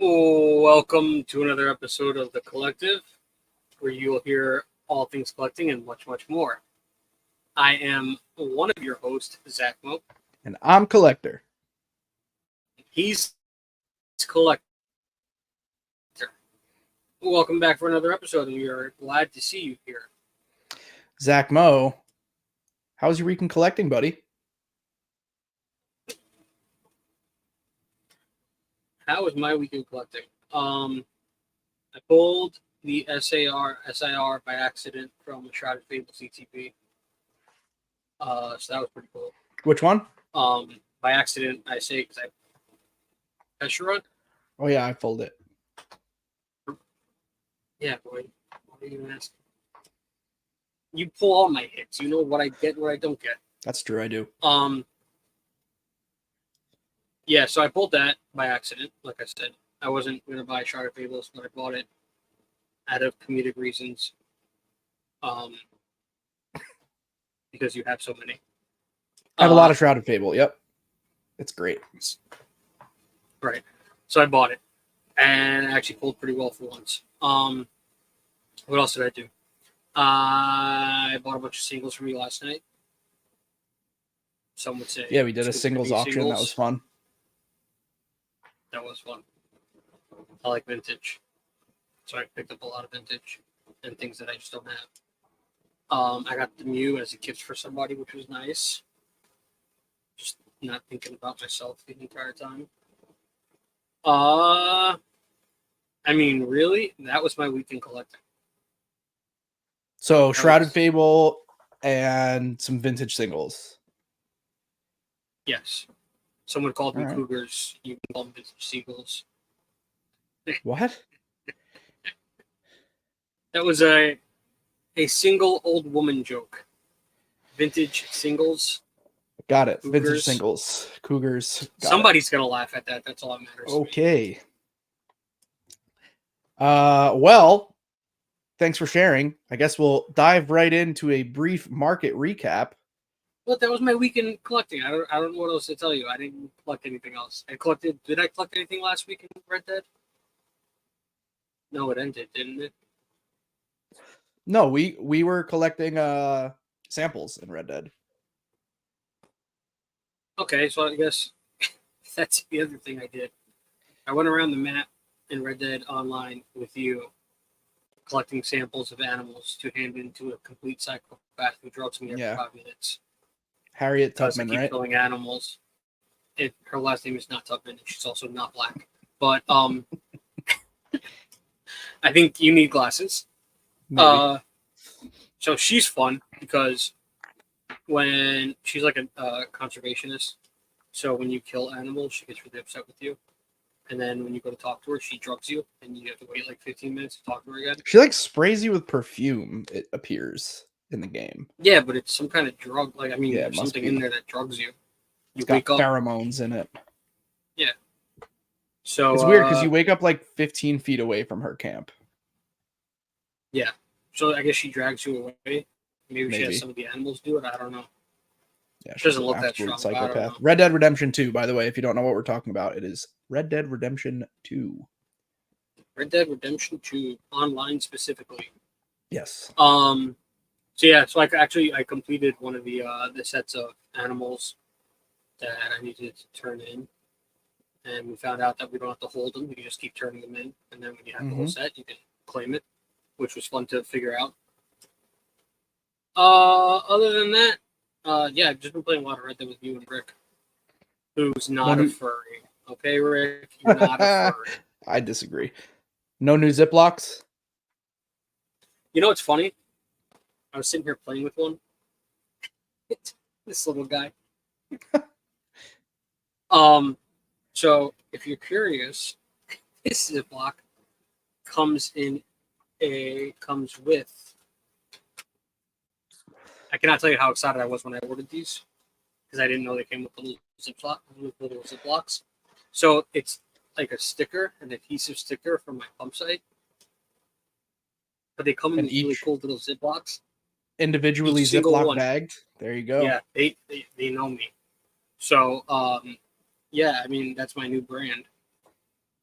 Welcome to another episode of The Collective, where you'll hear all things collecting and much, much more. I am one of your hosts, Zack Mo. And I'm Collector. He's Collector. Welcome back for another episode, and we are glad to see you here. Zack Mo, how's your week in collecting, buddy? How was my week in collecting? I pulled the SIR by accident from the Shrouded Fable CTP. So that was pretty cool. Which one? By accident, I say, because I pressure run. Oh yeah, I pulled it. Yeah, boy. What are you gonna ask? You pull all my hits. You know what I get and what I don't get. That's true, I do. Yeah, so I pulled that by accident, like I said. I wasn't gonna buy Shrouded Fables, but I bought it out of comedic reasons. Because you have so many. I have a lot of Shrouded Fable, yep. It's great. Right. So I bought it. And it actually pulled pretty well for once. What else did I do? I bought a bunch of singles from you last night. Some would say. Yeah, we did a singles auction. That was fun. That was fun. I like vintage. So I picked up a lot of vintage and things that I just don't have. I got the Mew as a gift for somebody, which was nice. Just not thinking about myself the entire time. I mean, really, that was my weekend collecting. So Shrouded Fable and some vintage singles. Yes. Someone called me cougars. You can call them vintage seagulls. What? That was a single old woman joke. Vintage singles. Got it. Cougars. Vintage singles. Cougars. Somebody's going to laugh at that. That's all that matters. Okay. Well, thanks for sharing. I guess we'll dive right into a brief market recap. Well, that was my weekend collecting. I don't know what else to tell you. I didn't collect anything else. Did I collect anything last week in Red Dead? No, it ended, didn't it? No, we were collecting samples in Red Dead. Okay, so I guess that's the other thing I did. I went around the map in Red Dead Online with you, collecting samples of animals to hand into a complete psychopath who drugs me every 5 minutes. Harriet Tubman, I keep right? killing animals. Her last name is not Tubman, and she's also not black. But I think you need glasses. Maybe. So she's fun because when she's like a conservationist, so when you kill animals, she gets really upset with you. And then when you go to talk to her, she drugs you, and you have to wait like 15 minutes to talk to her again. She like sprays you with perfume, it appears, in the game. Yeah, but it's some kind of drug. Like, I mean, Yeah, there's something in there that drugs you. You wake up. Pheromones in it. Yeah. So it's weird because you wake up like 15 feet away from her camp. Yeah. So I guess she drags you away. Maybe she has some of the animals do it. I don't know. Yeah, she doesn't look that strong. Psychopath. Red Dead Redemption 2, by the way, if you don't know what we're talking about, it is Red Dead Redemption 2. Red Dead Redemption 2 online specifically. Yes. So yeah, so I completed one of the sets of animals that I needed to turn in, and we found out that we don't have to hold them; we can just keep turning them in, and then when you have the whole set, you can claim it, which was fun to figure out. Other than that, yeah, I've just been playing a lot of Red Dead with you and Rick, who's not a furry. Okay, Rick, you're not a furry. I disagree. No new Ziplocs? You know what's funny? I was sitting here playing with one. This little guy. So if you're curious, this Ziploc comes with. I cannot tell you how excited I was when I ordered these because I didn't know they came with the little Ziplocs. So it's like a sticker, an adhesive sticker from my pump site, but they come in these really cool little Ziplocs. Individually Ziploc bagged. There you go. Yeah, they know me. So yeah, I mean that's my new brand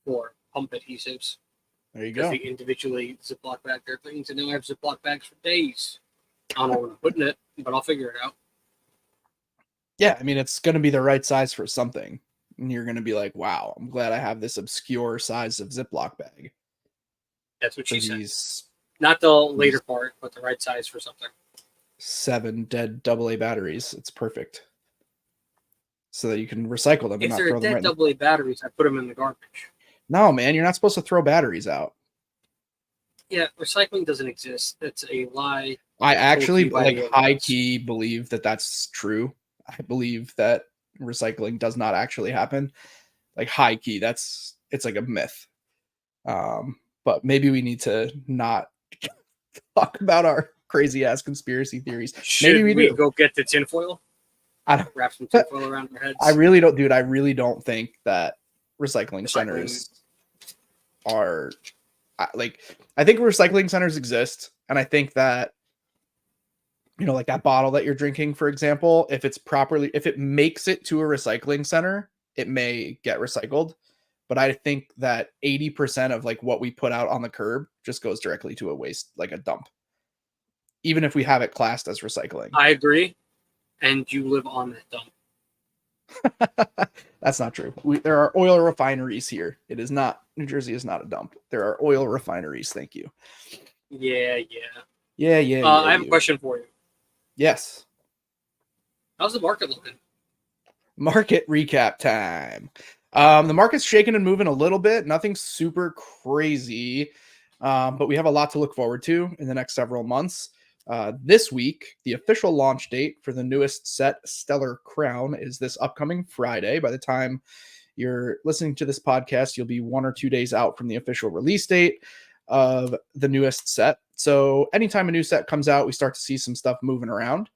for pump adhesives There you because go. they individually Ziploc bag their things, and now I have Ziploc bags for days. I don't know where I'm putting it, but I'll figure it out. Yeah, I mean, it's going to be the right size for something. And you're going to be like, wow, I'm glad I have this obscure size of Ziploc bag That's what for she said. these Not the later part, but the right size for something. 7 dead AA batteries. It's perfect. So that you can recycle them and If not they're throw them dead right in the... AA batteries, I put them in the garbage. No, man, you're not supposed to throw batteries out. Yeah, recycling doesn't exist. That's a lie. I told to actually, you by like, the high aliens. key believe that that's true. I believe that recycling does not actually happen. Like, high key, it's like a myth. But maybe we need to not talk about our crazy ass conspiracy theories. Maybe Should we we do. go get the tinfoil? I don't, Wrap some tinfoil around our heads? I really don't, dude. I really don't think that recycling centers are like. I think recycling centers exist, and I think that, you know, like that bottle that you're drinking, for example, if it makes it to a recycling center, it may get recycled. But I think that 80% of like what we put out on the curb just goes directly to a waste, like a dump, even if we have it classed as recycling. I agree. And you live on that dump. That's not true. There are oil refineries here. It is not, New Jersey is not a dump. There are oil refineries. Thank you. Yeah. Yeah. I have a question for you. Yes. How's the market looking? Market recap time. The market's shaking and moving a little bit. Nothing super crazy, but we have a lot to look forward to in the next several months. This week, the official launch date for the newest set, Stellar Crown, is this upcoming Friday. By the time you're listening to this podcast, you'll be 1 or 2 days out from the official release date of the newest set. So anytime a new set comes out, we start to see some stuff moving around.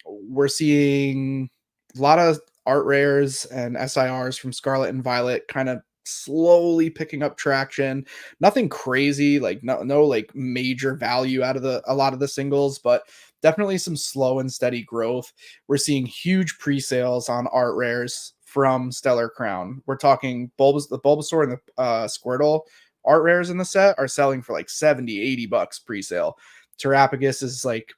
We're seeing a lot of art rares and SIRs from Scarlet and Violet kind of slowly picking up traction. Nothing crazy, like no like major value out of a lot of the singles, but definitely some slow and steady growth. We're seeing huge pre-sales on art rares from Stellar Crown. We're talking the Bulbasaur and the Squirtle art rares in the set are selling for like 70-80 bucks pre-sale. Terrapagus is like,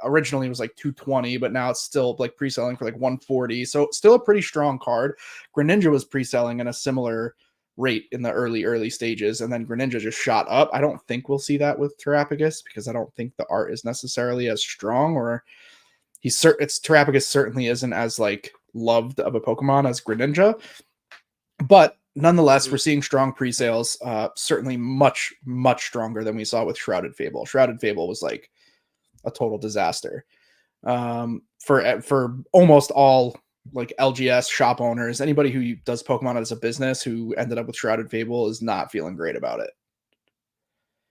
originally it was like 220, but now it's still like pre-selling for like 140. So still a pretty strong card. Greninja was pre-selling in a similar rate in the early stages, and then Greninja just shot up. I don't think we'll see that with Terrapagus because I don't think the art is necessarily as strong, or Terrapagus certainly isn't as like loved of a Pokemon as Greninja. But nonetheless, we're seeing strong pre-sales, certainly much stronger than we saw with Shrouded Fable. Shrouded Fable was like a total disaster for almost all like LGS shop owners. Anybody who does Pokemon as a business who ended up with Shrouded Fable is not feeling great about it.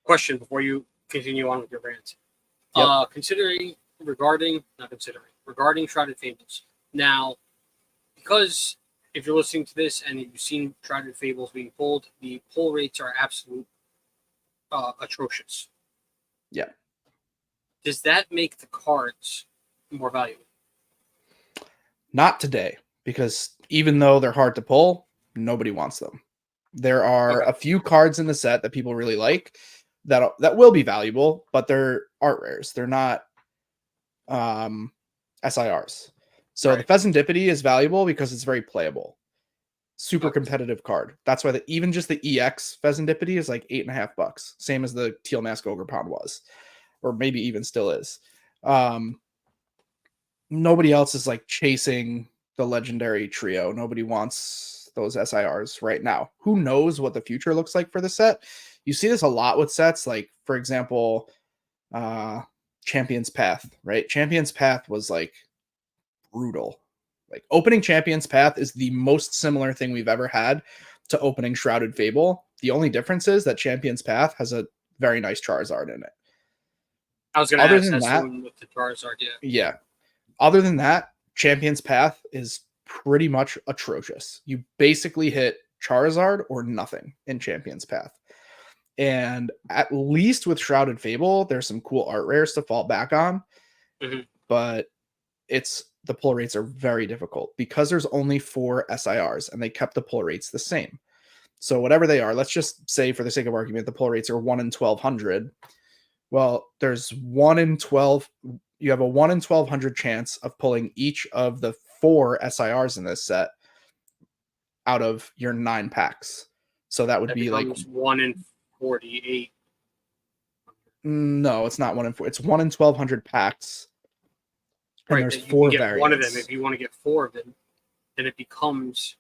Question before you continue on with your rant. Yep. Regarding Shrouded Fables. Now, because if you're listening to this and you've seen Shrouded Fables being pulled, the pull rates are absolute atrocious. Yeah. Does that make the cards more valuable? Not today, because even though they're hard to pull, nobody wants them. There are a few cards in the set that people really like that will be valuable, but they're art rares. They're not SIRs. So the Pheasantipity is valuable because it's very playable. Super competitive card. That's why even just the EX Pheasantipity is like $8.50, same as the Teal Mask Ogerpon was, or maybe even still is. Nobody else is like chasing the legendary trio. Nobody wants those SIRs right now. Who knows what the future looks like for the set? You see this a lot with sets, like for example, Champion's Path, right? Champion's Path was like brutal. Like opening Champion's Path is the most similar thing we've ever had to opening Shrouded Fable. The only difference is that Champion's Path has a very nice Charizard in it. I was going to ask, that's the one with the Charizard, yeah. Other than that, Champion's Path is pretty much atrocious. You basically hit Charizard or nothing in Champion's Path. And at least with Shrouded Fable, there's some cool art rares to fall back on. Mm-hmm. But the pull rates are very difficult because there's only 4 SIRs and they kept the pull rates the same. So whatever they are, let's just say for the sake of argument, the pull rates are 1 in 1200. Well, there's 1 in 12. You have a 1 in 1200 chance of pulling each of the 4 SIRs in this set out of your 9 packs. So that would That be like becomes 1 in 48. no, it's not 1 in 4. It's 1 in 1200 packs. And Right, there's that you can 4 get variants. one of them. If you want to get 4 of them, then it becomes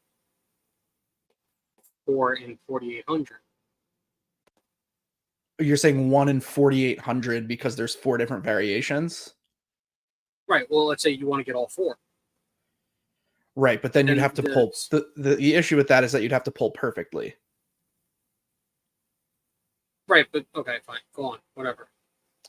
4 in 4800. You're saying 1 in 4800 because there's 4 different variations? Right. Well, let's say you want to get all 4. Right, but then you'd And have to pull the issue with that is that you'd have to pull perfectly. Right, but okay, fine. Go on. Whatever.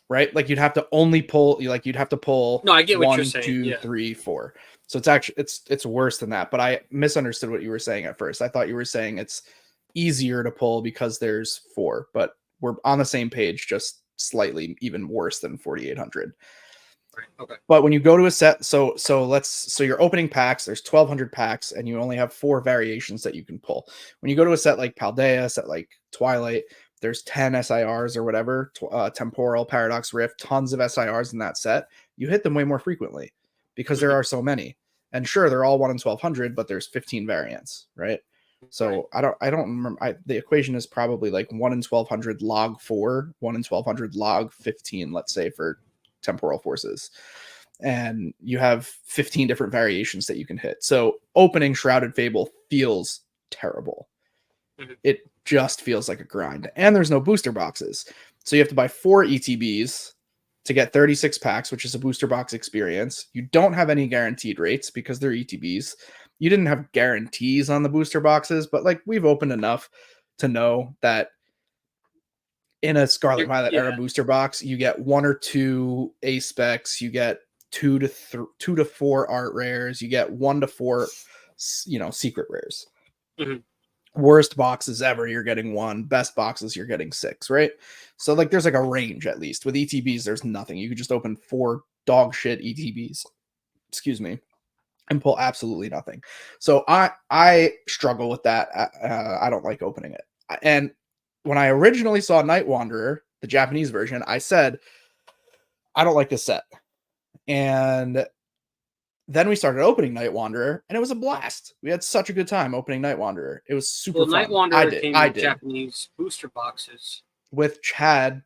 Right? Like you'd have to only pull you'd have to pull No, I get what 1, you're saying. 2, Yeah. 3, 4. So it's actually it's worse than that, but I misunderstood what you were saying at first. I thought you were saying it's easier to pull because there's 4, but we're on the same page, just slightly even worse than 4800. Right. Okay. But when you go to a set, so you're opening packs, there's 1200 packs, and you only have 4 variations that you can pull. When you go to a set like Paldea, set like Twilight, there's 10 SIRs or whatever, Temporal, Paradox, Rift, tons of SIRs in that set. You hit them way more frequently because there are so many. And sure, they're all 1 in 1200, but there's 15 variants, right? So right. I don't remember. The equation is probably like 1 in 1200 log 4, 1 in 1200 log 15, let's say, for temporal forces, and you have 15 different variations that you can hit. So opening Shrouded Fable feels terrible. It just feels like a grind, and there's no booster boxes, so you have to buy 4 ETBs to get 36 packs, which is a booster box experience. You don't have any guaranteed rates because they're ETBs. You didn't have guarantees on the booster boxes, but like we've opened enough to know that in a Scarlet Violet era booster box, you get 1 or 2 A specs, you get 2 to 4 art rares, you get 1 to 4, secret rares. Worst boxes ever, you're getting 1. Best boxes, you're getting 6, right? So like there's like a range at least. With ETBs, there's nothing. You could just open 4 dog shit ETBs, and pull absolutely nothing. So I struggle with that. I don't like opening it. And when I originally saw Night Wanderer, the Japanese version, I said, I don't like this set. And then we started opening Night Wanderer, and it was a blast. We had such a good time opening Night Wanderer. It was super fun. Night Wanderer came in Japanese booster boxes. Which had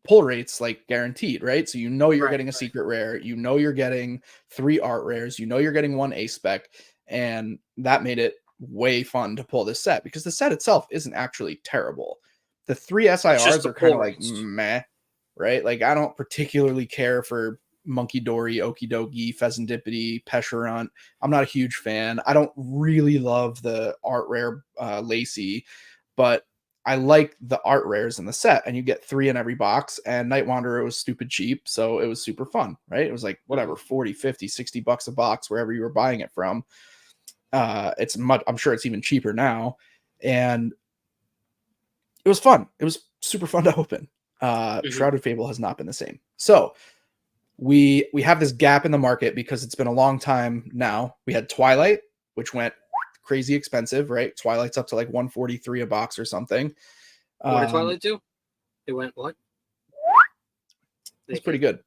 pull rates like guaranteed, right? So you're getting a secret rare, you're getting 3 art rares, you're getting 1 A spec, and that made it way fun to pull this set because the set itself isn't actually terrible. The 3 SIRs are kind of like meh, right? Like I don't particularly care for Monkey Dory, Okidogi, Pheasantipity, Pesherunt. I'm not a huge fan. I don't really love the art rare Lacey, but I like the art rares in the set, and you get 3 in every box, and Night Wanderer was stupid cheap, so it was super fun, right? It was like whatever, 40, 50, 60 bucks a box wherever you were buying it from. I'm sure it's even cheaper now, and it was fun. It was super fun to open. Shrouded Fable has not been the same. So we have this gap in the market because it's been a long time now. We had Twilight, which went crazy expensive, right? Twilight's up to like 143 a box or something. What did Twilight do? It went what? It's pretty good.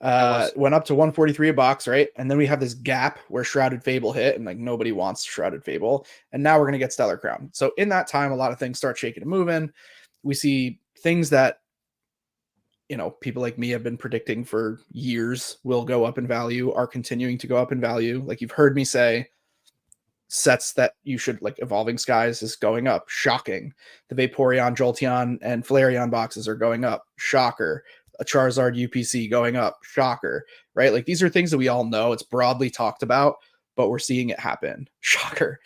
Went up to 143 a box, right? And then we have this gap where Shrouded Fable hit, and like nobody wants Shrouded Fable. And now we're gonna get Stellar Crown. So in that time, a lot of things start shaking and moving. We see things that people like me have been predicting for years will go up in value, are continuing to go up in value. Like you've heard me say, sets that you should like Evolving Skies is going up. Shocking. The Vaporeon, Jolteon, and Flareon boxes are going up. Shocker. A Charizard UPC going up. Shocker. Right? Like these are things that we all know. It's broadly talked about, but we're seeing it happen. Shocker.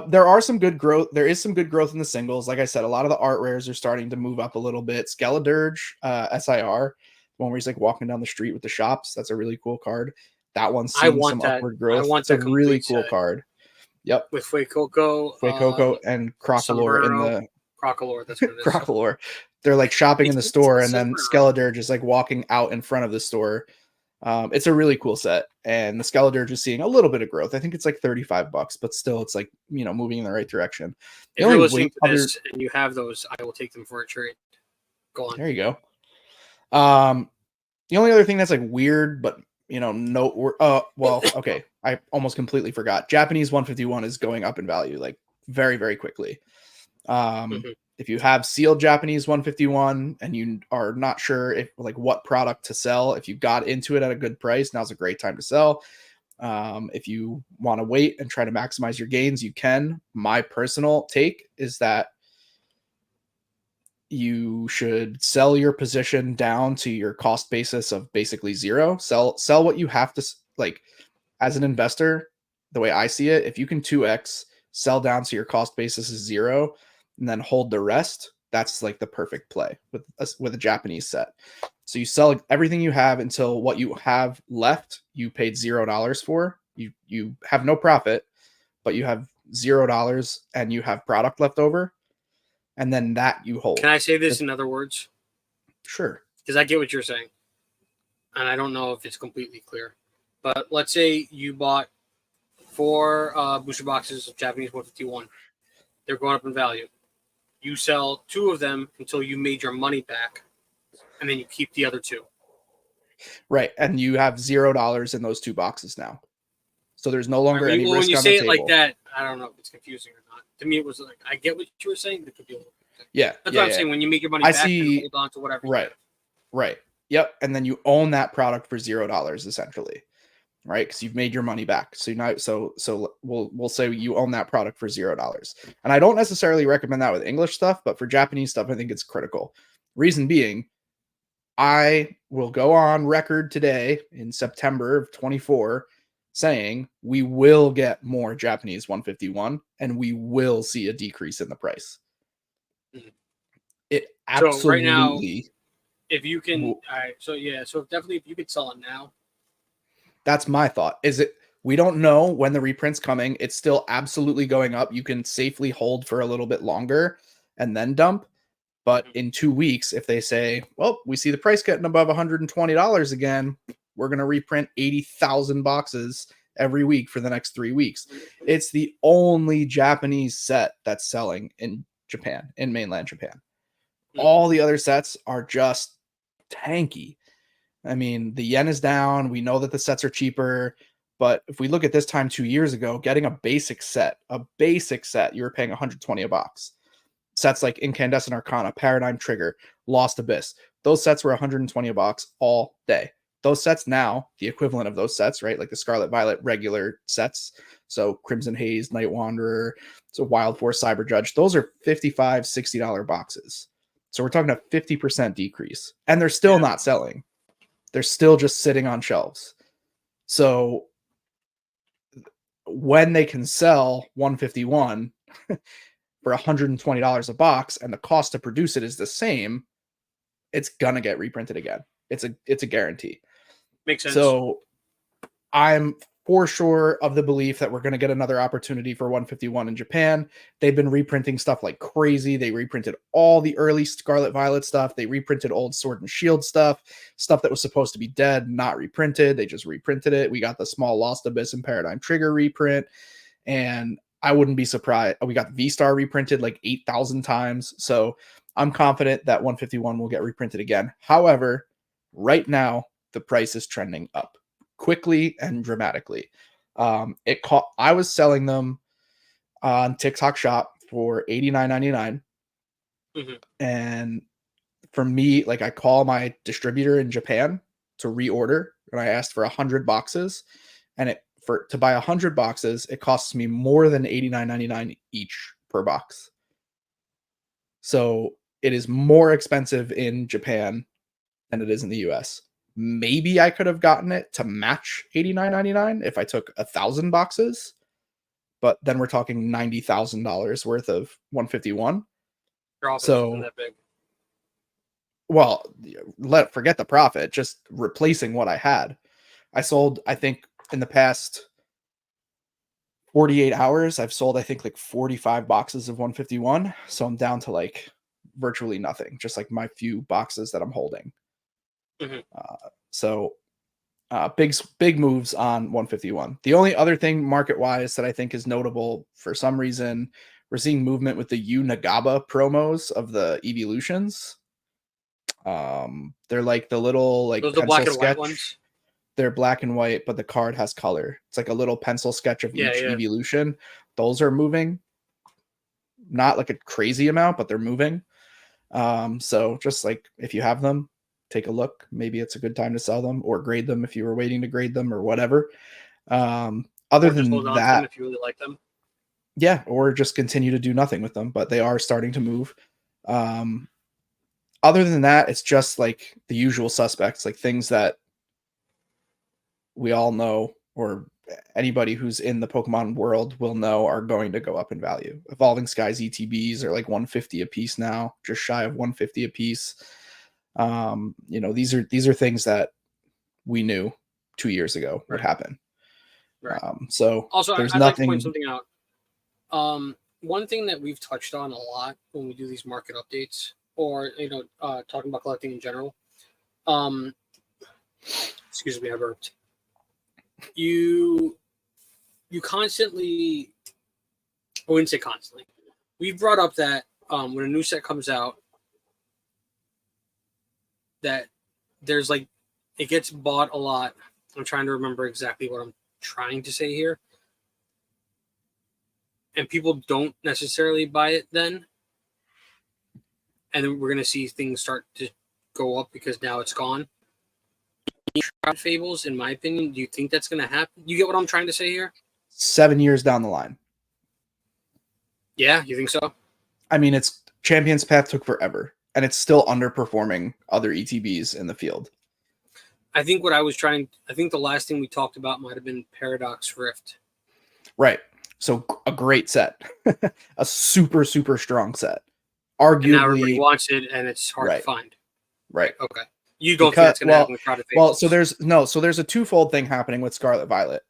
There are some good growth. There is some good growth in the singles. Like I said, a lot of the art rares are starting to move up a little bit. Skeledirge, SIR, one where he's like walking down the street with the shops. That's a really cool card. That one's seeing some upward growth. It's a really cool card. Yep. With Fuecoco and Crocolore in the Crocolore. That's what it is. Crocolore. They're like shopping in the store, and then Skeledirge is like walking out in front of the store. It's a really cool set, and the Skeledirge is seeing a little bit of growth. I think it's like $35, but still, it's like, moving in the right direction. The If you're only listening to this and you have those, I will take them for a trade. Go on. there you go. The only other thing that's like weird, but no, well, okay, I almost completely forgot. Japanese 151 is going up in value like very, very quickly. If you have sealed Japanese 151 and you are not sure if like what product to sell, if you got into it at a good price, now's a great time to sell. If you want to wait and try to maximize your gains, you can. My personal take is that you should sell your position down to your cost basis of basically zero. Sell what you have to, like, as an investor, the way I see it, if you can 2x, sell down to your cost basis is zero, and then hold the rest, that's like the perfect play with a Japanese set. So you sell everything you have until what you have left you paid $0 for. You have no profit, but you have $0 and you have product left over, and then that you hold. Can I say this in other words? Sure. Because I get what you're saying, and I don't know if it's completely clear. But let's say you bought 4 booster boxes of Japanese 151. They're going up in value. You sell 2 of them until you made your money back, and then you keep the other 2. Right, and you have $0 in those 2 boxes now. So there's no longer any risk on the table. When you say it like that, I don't know if it's confusing or not. To me, it was like, I get what you were saying, but it could be a little bit. Yeah. That's what I'm saying. When you make your money back, then hold on to whatever. Right. Yep. And then you own that product for $0 essentially. Right? Because you've made your money back. So we'll say you own that product for $0. And I don't necessarily recommend that with English stuff, but for Japanese stuff, I think it's critical. Reason being, I will go on record today in September of 24 saying we will get more Japanese 151 and we will see a decrease in the price. It absolutely. So right now, if you can, all right. So yeah, so definitely if you could sell it now. That's my thought. We don't know when the reprint's coming. It's still absolutely going up. You can safely hold for a little bit longer and then dump. But in 2 weeks, if they say, well, we see the price getting above $120 again, we're going to reprint 80,000 boxes every week for the next 3 weeks. It's the only Japanese set that's selling in Japan, in mainland Japan. All the other sets are just tanky. I mean, the yen is down. We know that the sets are cheaper. But if we look at this time 2 years ago, getting a basic set, you were paying $120 a box. Sets like Incandescent Arcana, Paradigm Trigger, Lost Abyss, those sets were $120 a box all day. Those sets now, the equivalent of those sets, right? Like the Scarlet Violet regular sets. So Crimson Haze, Night Wanderer, so Wild Force, Cyber Judge, those are $55, $60 boxes. So we're talking a 50% decrease. And they're still not selling. They're still just sitting on shelves. So when they can sell 151 for $120 a box and the cost to produce it is the same, it's gonna get reprinted again. It's a guarantee. Makes sense. So I'm for sure of the belief that we're going to get another opportunity for 151 in Japan. They've been reprinting stuff like crazy. They reprinted all the early Scarlet Violet stuff. They reprinted old Sword and Shield stuff that was supposed to be dead, not reprinted. They just reprinted it. We got the small Lost Abyss and Paradigm Trigger reprint, and I wouldn't be surprised. We got V-Star reprinted like 8,000 times. So I'm confident that 151 will get reprinted again. However, right now, the price is trending up quickly and dramatically. I was selling them on TikTok Shop for $89.99. And for me, like, I call my distributor in Japan to reorder, and I asked for 100 boxes, and to buy 100 boxes, it costs me more than $89.99 each per box. So it is more expensive in Japan than it is in the US. Maybe I could have gotten it to match $89.99 if I took 1,000 boxes, but then we're talking $90,000 worth of 151. So that big. Well, forget the profit, just replacing what I had. I sold, I think, in the past 48 hours, I've sold, I think, like 45 boxes of 151. So I'm down to like virtually nothing, just like my few boxes that I'm holding. So Big moves on 151. The only other thing market wise that I think is notable for some reason, we're seeing movement with the Yu Nagaba promos of the evolutions. They're like the little like Those are the pencil black and white sketch. ones. They're black and white, but the card has color. It's like a little pencil sketch of Yeah, each yeah. evolution. Those are moving. Not like a crazy amount, but they're moving. So just like if you have them, take a look. Maybe it's a good time to sell them or grade them if you were waiting to grade them or whatever. Other Or just hold than on to them that, if you really like them. yeah, or just continue to do nothing with them, but they are starting to move. Other than that, it's just like the usual suspects, like things that we all know or anybody who's in the Pokemon world will know are going to go up in value. Evolving Skies ETBs are like 150 a piece now, just shy of 150 a piece. These are things that we knew 2 years ago would Right. happen. Right. So Also, there's I'd like to point nothing. something out. One thing that we've touched on a lot when we do these market updates, or talking about collecting in general. Excuse me, I burped. You constantly, I wouldn't say constantly. We've brought up that when a new set comes out, that there's like it gets bought a lot. I'm trying to remember exactly what I'm trying to say here. And people don't necessarily buy it then. And then we're going to see things start to go up because now it's gone. Shroud Fables, in my opinion, do you think that's going to happen? You get what I'm trying to say here? 7 years down the line. Yeah, you think so? I mean, it's Champion's Path took forever, and it's still underperforming other ETBs in the field. I think the last thing we talked about might have been Paradox Rift. Right. So a great set, a super, super strong set. Arguably, and now everybody wants it, and it's hard to find. Right. Okay. You don't think that's going to happen with Shrouded Fables? So there's a twofold thing happening with Scarlet Violet.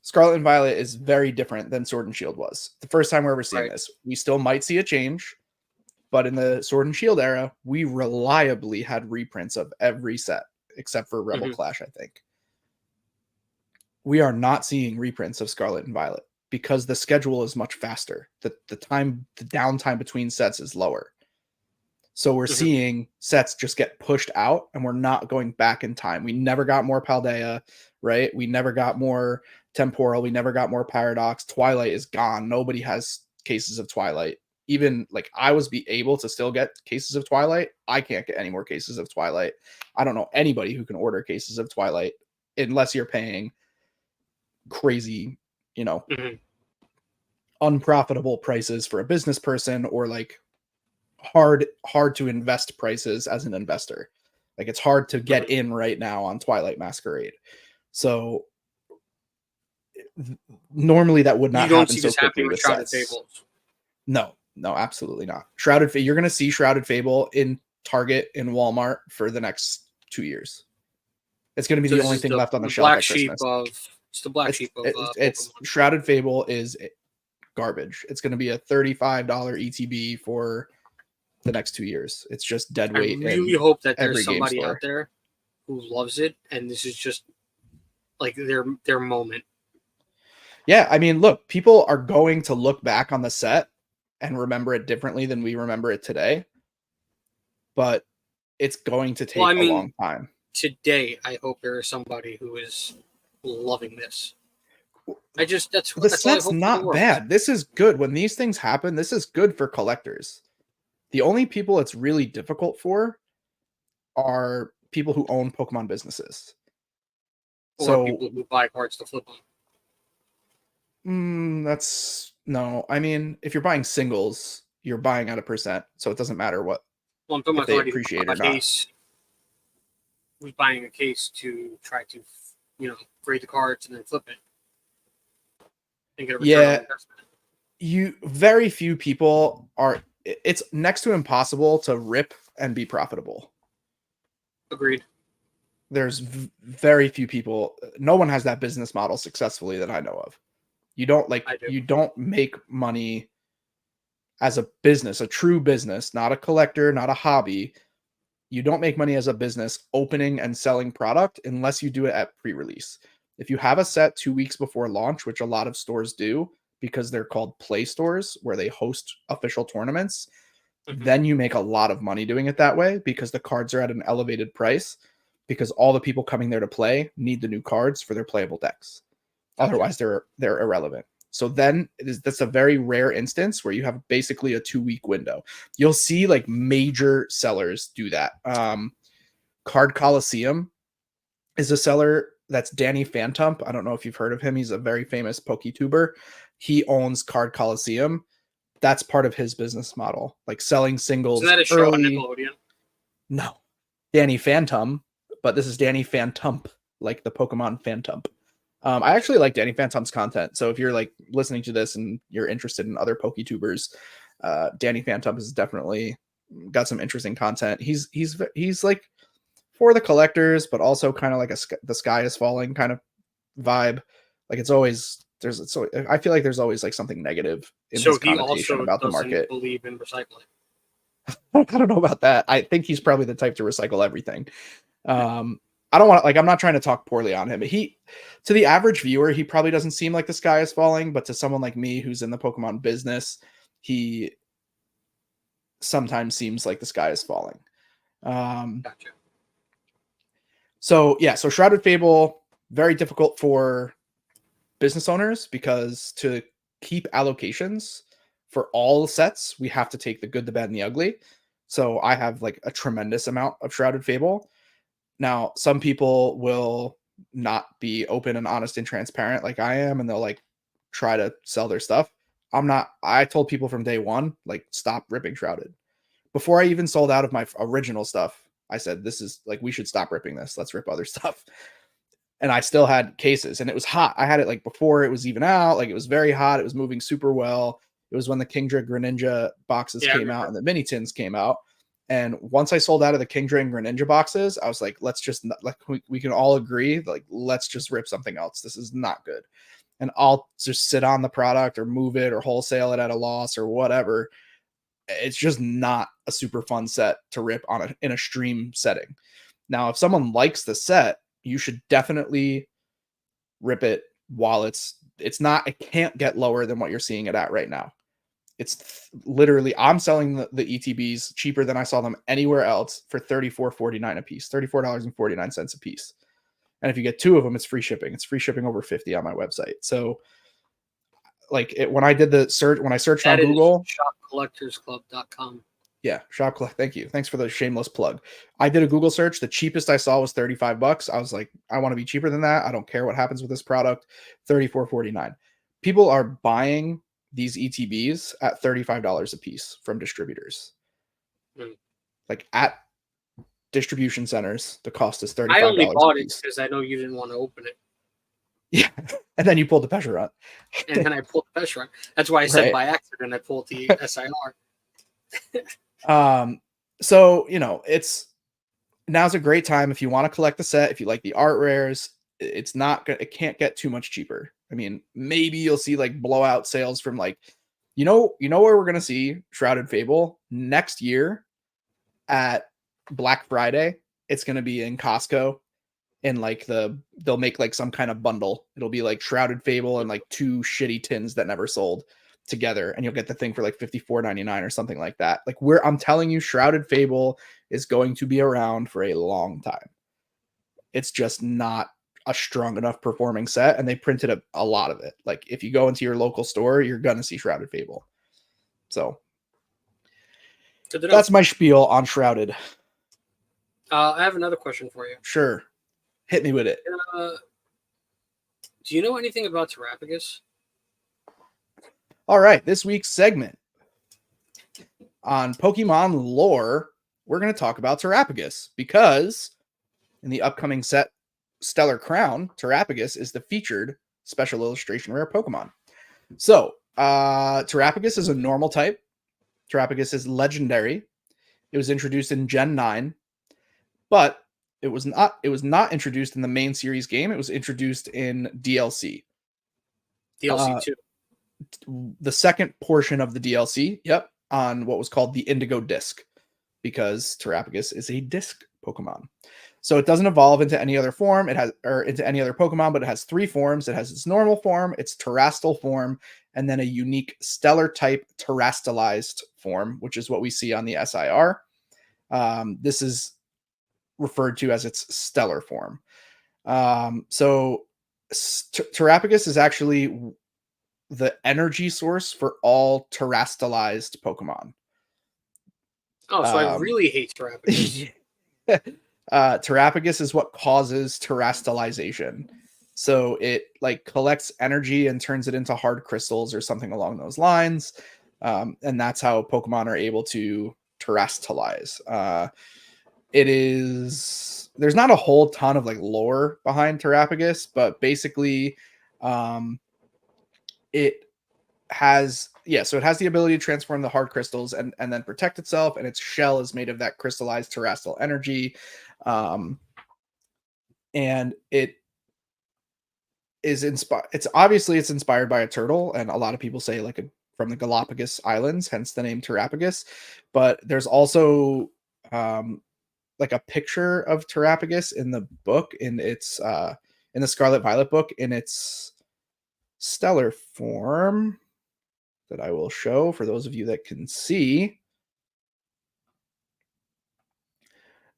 Scarlet and Violet is very different than Sword and Shield was. The first time we're ever seeing this. We still might see a change, but in the Sword and Shield era, we reliably had reprints of every set except for Rebel Clash, I think. We are not seeing reprints of Scarlet and Violet because the schedule is much faster. The downtime between sets is lower. So we're seeing sets just get pushed out, and we're not going back in time. We never got more Paldea, right? We never got more Temporal. We never got more Paradox. Twilight is gone. Nobody has cases of Twilight. Even like I was able to still get cases of Twilight. I can't get any more cases of Twilight. I don't know anybody who can order cases of Twilight unless you're paying crazy, unprofitable prices for a business person or like hard to invest prices as an investor. Like it's hard to get in right now on Twilight Masquerade. So normally that would not happen so quickly with Shrouded sets. Fables. No, absolutely not. You're going to see Shrouded Fable in Target and Walmart for the next 2 years. It's going to be the only thing left on the shelf at Christmas. It's the black sheep of it's Shrouded Fable is garbage. It's going to be a $35 ETB for the next 2 years. It's just dead weight. I really hope that there's somebody out there who loves it, and this is just like their moment. Yeah, I mean, look, people are going to look back on the set and remember it differently than we remember it today. But it's going to take a long time. Today, I hope there is somebody who is loving this. The set's not bad. This is good. When these things happen, this is good for collectors. The only people it's really difficult for are people who own Pokemon businesses. Or people who buy cards to flip them. I mean, if you're buying singles, you're buying at a percent, so it doesn't matter what. Well, I'm talking about they appreciate or not. Who's buying a case to try to, grade the cards and then flip it and get a return on investment. Very few people are. It's next to impossible to rip and be profitable. Agreed. There's very few people. No one has that business model successfully that I know of. You don't make money as a business, a true business, not a collector, not a hobby. you don't make money as a business opening and selling product unless you do it at pre-release. If you have a set 2 weeks before launch, which a lot of stores do because they're called play stores where they host official tournaments, then you make a lot of money doing it that way because the cards are at an elevated price because all the people coming there to play need the new cards for their playable decks. Gotcha. Otherwise, they're irrelevant. So then that's a very rare instance where you have basically a 2-week window. You'll see like major sellers do that. Card Coliseum is a seller that's Danny Phantump. I don't know if you've heard of him. He's a very famous PokeTuber. He owns Card Coliseum. That's part of his business model, like selling singles. Isn't that a show on Nickelodeon? No, Danny Phantom, but this is Danny Phantump, like the Pokemon Phantump. I actually like Danny Phantom's content. So if you're like listening to this and you're interested in other PokeTubers, Danny Phantom has definitely got some interesting content. He's like for the collectors, but also kind of like the sky is falling kind of vibe. Like it's always I feel like there's always like something negative in his connotation about the market. Believe in recycling. I don't know about that. I think he's probably the type to recycle everything. I don't want to, like, I'm not trying to talk poorly on him. To the average viewer, he probably doesn't seem like the sky is falling, but to someone like me who's in the Pokemon business, he sometimes seems like the sky is falling. Gotcha. So Shrouded Fable, very difficult for business owners because to keep allocations for all sets, we have to take the good, the bad, and the ugly. So I have like a tremendous amount of Shrouded Fable. Now, some people will not be open and honest and transparent like I am, and they'll like try to sell their stuff. I'm not. I told people from day one, like, stop ripping Shrouded. Before I even sold out of my original stuff, I said, this is like, we should stop ripping this. Let's rip other stuff. And I still had cases, and it was hot. I had it like before it was even out. Like, it was very hot. It was moving super well. It was when the Kingdra Greninja boxes came out and the mini tins came out. And once I sold out of the Kingdra and Greninja boxes, I was like, let's just, like, we can all agree, like, let's just rip something else. This is not good. And I'll just sit on the product or move it or wholesale it at a loss or whatever. It's just not a super fun set to rip in a stream setting. Now, if someone likes the set, you should definitely rip it while it can't get lower than what you're seeing it at right now. It's literally, I'm selling the ETBs cheaper than I saw them anywhere else for $34.49 a piece, $34.49 a piece. And if you get 2 of them, it's free shipping. It's free shipping over 50 on my website. So like when I did the search, when I searched on Google, shopcollectorsclub.com. Yeah, Shop Collect. Thank you. Thanks for the shameless plug. I did a Google search. The cheapest I saw was $35. I was like, I want to be cheaper than that. I don't care what happens with this product. $34.49. People are buying these ETBs at $35 a piece from distributors. Like at distribution centers, the cost is $35. I only bought it because I know you didn't want to open it. Yeah, and then you pulled the pressure run. And then I pulled the pressure run. That's why I said by accident I pulled the SIR. So now's a great time if you want to collect the set. If you like the art rares, it can't get too much cheaper. I mean, maybe you'll see like blowout sales from like, where we're gonna see Shrouded Fable next year at Black Friday. It's gonna be in Costco, and like they'll make like some kind of bundle. It'll be like Shrouded Fable and like 2 shitty tins that never sold together, and you'll get the thing for like $54.99 or something like that. Like, I'm telling you, Shrouded Fable is going to be around for a long time. It's just not a strong enough performing set, and they printed a lot of it. Like, if you go into your local store, you're gonna see Shrouded Fable. So that's my spiel on Shrouded. I have another question for you. Sure, hit me with it. Do you know anything about Terrapagus? All right, this week's segment on Pokemon lore, we're going to talk about Terrapagus because in the upcoming set Stellar Crown, Terrapagus is the featured special illustration rare Pokemon. So, Terrapagus is a normal type. Terrapagus is legendary. It was introduced in Gen 9, but it was not introduced in the main series game. It was introduced in DLC. DLC 2. The second portion of the DLC, on what was called the Indigo Disc. because Terrapagus is a disc Pokemon. So it doesn't evolve into any other form. It has or into any other Pokemon, but it has three forms. It has its normal form, its terrestrial form, and then a unique stellar type terrestrialized form, which is what we see on the SIR. This is referred to as its stellar form. So Terrapagus is actually the energy source for all terrestrialized Pokemon. Oh, so I really hate Terrapagus. Terrapagus is what causes terrestrialization. So it like collects energy and turns it into hard crystals or something along those lines. And that's how Pokemon are able to terrestrialize. It is there's not a whole ton of like lore behind Terrapagus, but basically it has so it has the ability to transform the hard crystals and then protect itself, and its shell is made of that crystallized terrestrial energy. And it is inspired it's inspired by a turtle, and a lot of people say like from the Galapagos Islands, hence the name Terrapagus. But there's also like a picture of Terrapagus in the book, in the Scarlet Violet book, in its stellar form, that I will show for those of you that can see.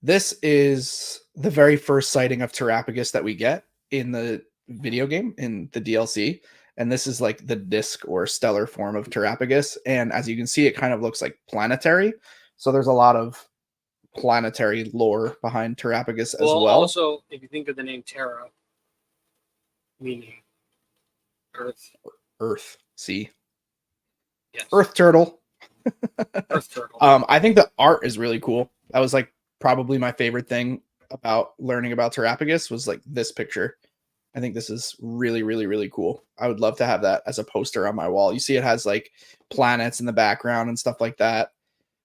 This is the very first sighting of Terrapagus that we get in the video game, in the DLC. And this is like the disc or stellar form of Terrapagus. And as you can see, it kind of looks like planetary. So there's a lot of planetary lore behind Terrapagus as well. Also, if you think of the name Terra, meaning Earth. See? Yes. Earth turtle. Earth turtle. I think the art is really cool. That was like probably my favorite thing about learning about Terrapagus was like this picture. I think this is really, really, really cool. I would love to have that as a poster on my wall. You see it has like planets in the background and stuff like that.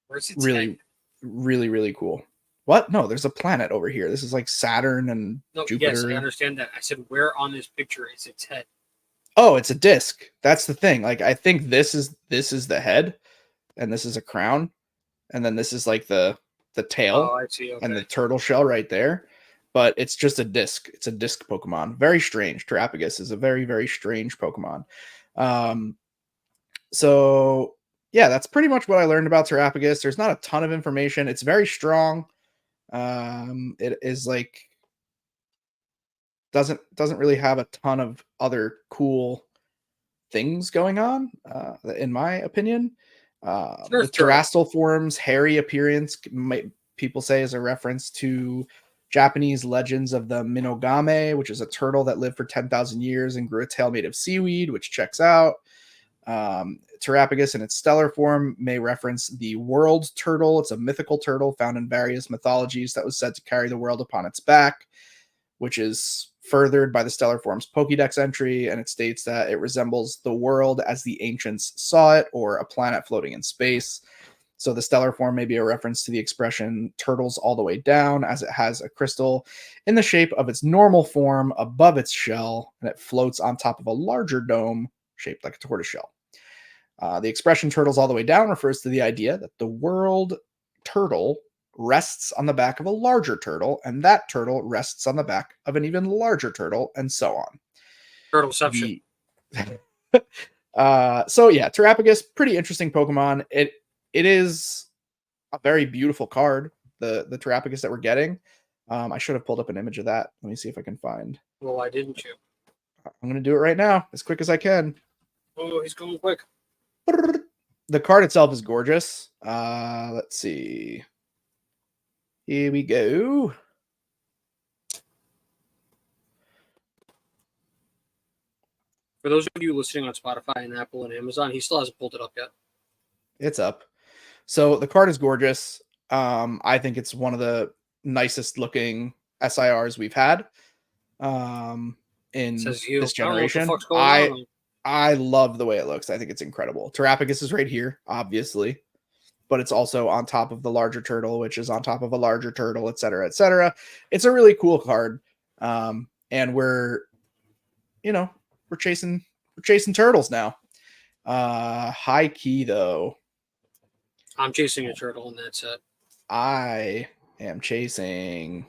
Where's its really, head? really, really cool. What? No, there's a planet over here. This is like Saturn and Jupiter. Yes, I understand that. I said, where on this picture is its head? Oh, it's a disc. That's the thing. Like, I think this is the head, and this is a crown, and then this is like the tail. Oh, I see. Okay. And the turtle shell right there. But it's just a disc. It's a disc Pokemon. Very strange. Terrapagus is a very, very strange Pokemon. So yeah, that's pretty much what I learned about Terrapagus. There's not a ton of information. It's very strong. It is like doesn't really have a ton of other cool things going on, in my opinion. The terrestrial form's hairy appearance people say is a reference to Japanese legends of the Minogame, which is a turtle that lived for 10,000 years and grew a tail made of seaweed, which checks out. Terrapagus in its stellar form may reference the world turtle. It's a mythical turtle found in various mythologies that was said to carry the world upon its back, which is furthered by the stellar form's Pokédex entry, and it states that it resembles the world as the ancients saw it, or a planet floating in space. So the stellar form may be a reference to the expression turtles all the way down, as it has a crystal in the shape of its normal form above its shell, and it floats on top of a larger dome shaped like a tortoiseshell. The expression turtles all the way down refers to the idea that the world turtle rests on the back of a larger turtle, and that turtle rests on the back of an even larger turtle, and so on. Turtleception. So yeah, Terrapagus, pretty interesting Pokemon. It is a very beautiful card, the Terrapagus that we're getting. I should have pulled up an image of that. Let me see if I can find. Well, why didn't you? I'm going to do it right now, as quick as I can. Oh, he's going quick. The card itself is gorgeous. Let's see. Here we go. For those of you listening on Spotify and Apple and Amazon, he still hasn't pulled it up yet. It's up. So the card is gorgeous. I think it's one of the nicest looking SIRs we've had in this generation. I love the way it looks. I think it's incredible. Terrapagus is right here, obviously, but it's also on top of the larger turtle, which is on top of a larger turtle, et cetera, et cetera. It's a really cool card. And we're chasing turtles now. High key though. I'm chasing a turtle, and that's it. I am chasing.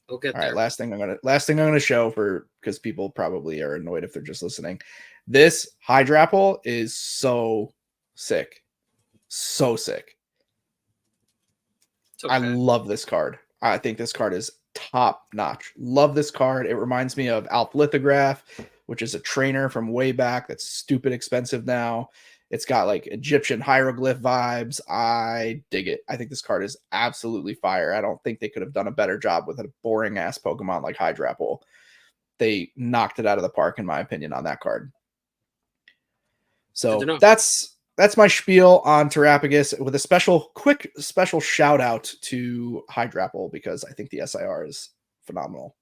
We'll get All right, there. last thing I'm gonna show for because people probably are annoyed if they're just listening. This Hydrapple is so sick. So sick. It's I okay. love this card. I think this card is top notch. Love this card. It reminds me of Alp Lithograph, which is a trainer from way back that's stupid expensive now. It's got like Egyptian hieroglyph vibes. I dig it. I think this card is absolutely fire. I don't think they could have done a better job with a boring ass Pokemon like Hydrapple. They knocked it out of the park, in my opinion, on that card. Good to So know. that's my spiel on Terrapagus with a quick special shout out to Hydrapple because I think the SIR is phenomenal.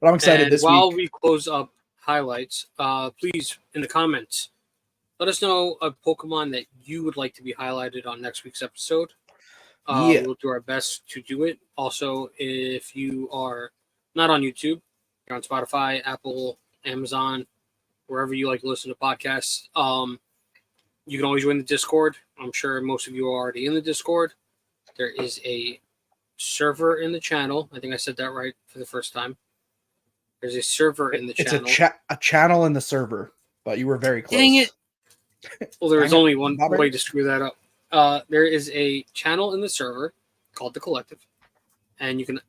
But I'm excited And this while week. we close up highlights, please in the comments let us know a Pokemon that you would like to be highlighted on next week's episode. Yeah. We'll do our best to do it. Also, if you are not on YouTube, you're on Spotify, Apple, Amazon, wherever you like to listen to podcasts. You can always join the Discord. I'm sure most of you are already in the Discord. There is a server in the channel. I think I said that right for the first time. There's a server in the It's channel. a channel in the server, but you were very close. Dang it. Well, there Dang was it. only one Bobber. way to screw that up. There is a channel in the server called The Collective, and you can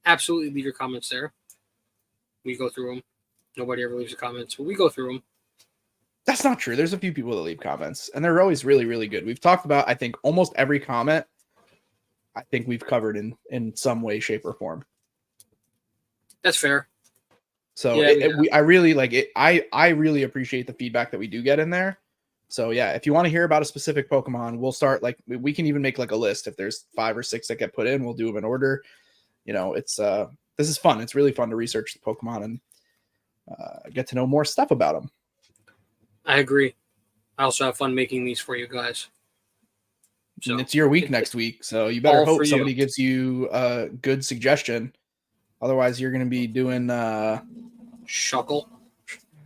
absolutely leave your comments there. We go through them. Nobody ever leaves a comments, but we go through them. That's not true. There's a few people that leave comments, and they're always really, really good. We've talked about, I think, almost every comment. I think we've covered in some way, shape, or form. That's fair. So Yeah, I really like it. I really appreciate the feedback that we do get in there. So yeah, if you want to hear about a specific Pokemon, we'll start like we can even make like a list. If there's 5 or 6 that get put in, we'll do them in order. You know, it's this is fun. It's really fun to research the Pokemon and get to know more stuff about them. I agree. I also have fun making these for you guys. So and it's your week next week, so you better hope somebody gives you a good suggestion. Otherwise, you're going to be doing Shuckle.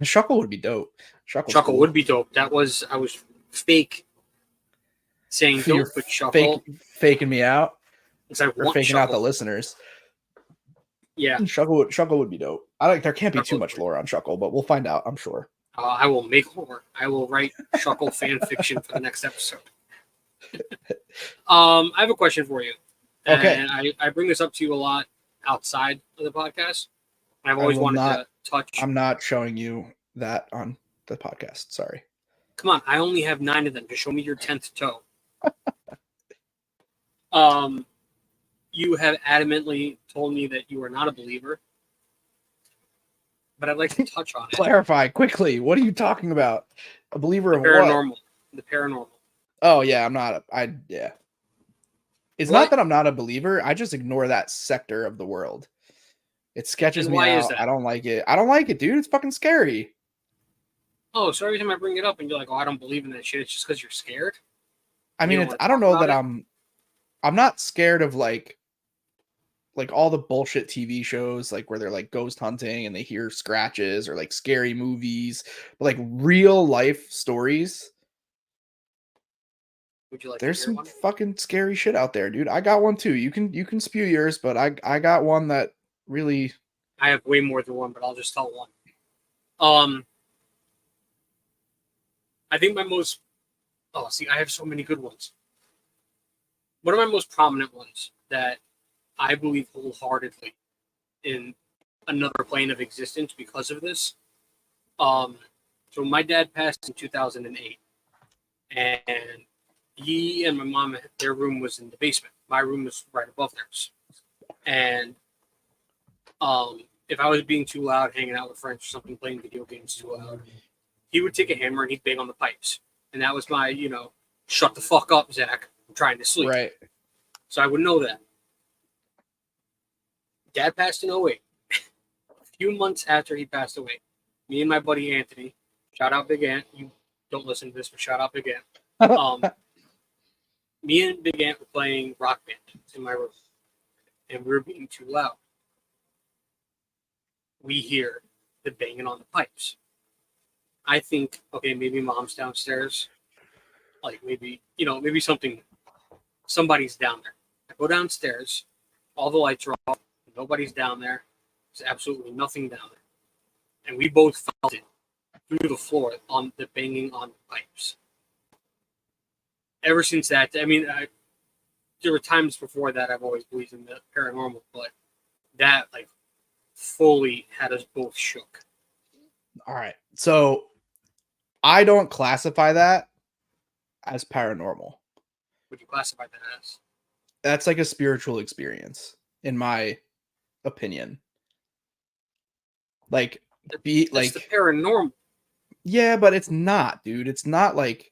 Shuckle would be dope. Shuckle cool. Would be dope. I was fake saying dope, but Shuckle faking me out. Or faking out the listeners. Yeah, Shuckle would be dope. There can't be too much lore on Shuckle, but we'll find out. I'm sure. I will make lore. I will write Shuckle fan fiction for the next episode. I have a question for you. Okay. And I bring this up to you a lot outside of the podcast. I've always wanted to touch. I'm not showing you that on the podcast. Sorry. Come on, I only have 9 of them. Just show me your 10th toe. You have adamantly told me that you are not a believer, but I'd like to touch on it. Clarify quickly. What are you talking about? A believer of paranormal. What? The paranormal. Oh yeah, I'm not. Yeah. It's not that I'm not a believer. I just ignore that sector of the world. It sketches me out. Is that? I don't like it. I don't like it, dude. It's fucking scary. Oh, so every time I bring it up and you're like, "Oh, I don't believe in that shit," it's just because you're scared. I mean, I don't know that I'm not scared of like all the bullshit TV shows like where they're like ghost hunting and they hear scratches or like scary movies, but like real life stories. Would you like? There's some fucking scary shit out there, dude. I got one too. You can spew yours, but I got one that really. I have way more than one, but I'll just tell one. I think my most. Oh, see, I have so many good ones. One of my most prominent ones that I believe wholeheartedly in another plane of existence because of this. So my dad passed in 2008, and he and my mom, their room was in the basement. My room was right above theirs. And if I was being too loud, hanging out with friends or something, playing video games too loud, he would take a hammer and he'd bang on the pipes. And that was my, shut the fuck up, Zach. I'm trying to sleep. Right. So I would know that. Dad passed in 08. A few months after he passed away, me and my buddy Anthony, shout out Big Ant. You don't listen to this, but shout out Big Ant. Me and Big Ant were playing Rock Band in my room, and we were being too loud. We hear the banging on the pipes. I think, okay, maybe mom's downstairs. like maybe maybe somebody's down there. I go downstairs, all the lights are off, nobody's down there. There's absolutely nothing down there, and we both felt it through the floor on the banging on the pipes. Ever since that, I mean, there were times before that I've always believed in the paranormal, but that like fully had us both shook. All right. So I don't classify that as paranormal. Would you classify that as? That's like a spiritual experience, in my opinion. Like, That's the paranormal. yeah, but it's not, dude. It's not like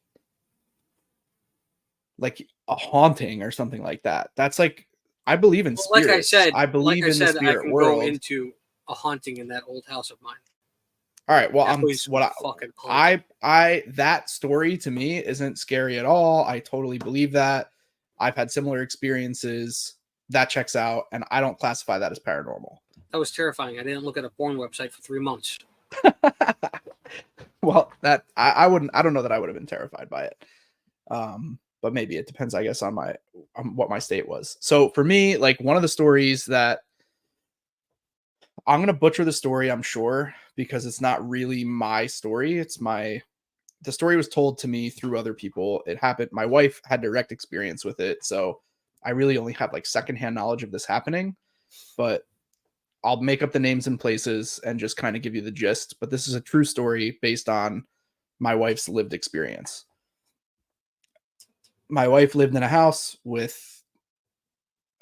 a haunting or something like that. That's like, I believe in Well, like I spirits. said, I believe in the I spirit can go world. into a haunting in that old house of mine. All right. Well, That was fucking haunted. that story to me isn't scary at all. I totally believe that. I've had similar experiences. That checks out, and I don't classify that as paranormal. That was terrifying. I didn't look at a porn website for 3 months. Well, that I wouldn't. I don't know that I would have been terrified by it. But maybe it depends, I guess, on what my state was. So for me, like one of the stories that I'm gonna butcher the story, I'm sure, because it's not really my story. The story was told to me through other people. It happened. My wife had direct experience with it, so I really only have like secondhand knowledge of this happening. But I'll make up the names and places and just kind of give you the gist. But this is a true story based on my wife's lived experience. My wife lived in a house with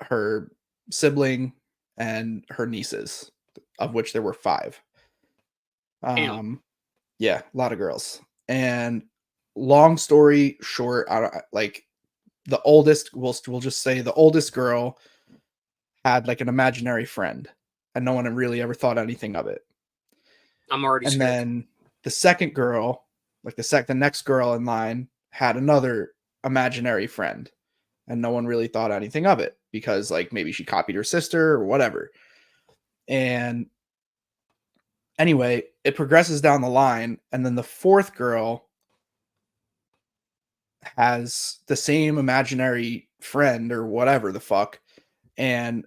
her sibling and her nieces, of which there were 5. Damn. Yeah, a lot of girls. And long story short, like the oldest, we'll just say the oldest girl had like an imaginary friend, and no one had really ever thought anything of it. I'm already And scared. then the second girl, like the next girl in line, had another imaginary friend, and no one really thought anything of it because like maybe she copied her sister or whatever. And anyway, it progresses down the line, and then the fourth girl has the same imaginary friend or whatever the fuck, and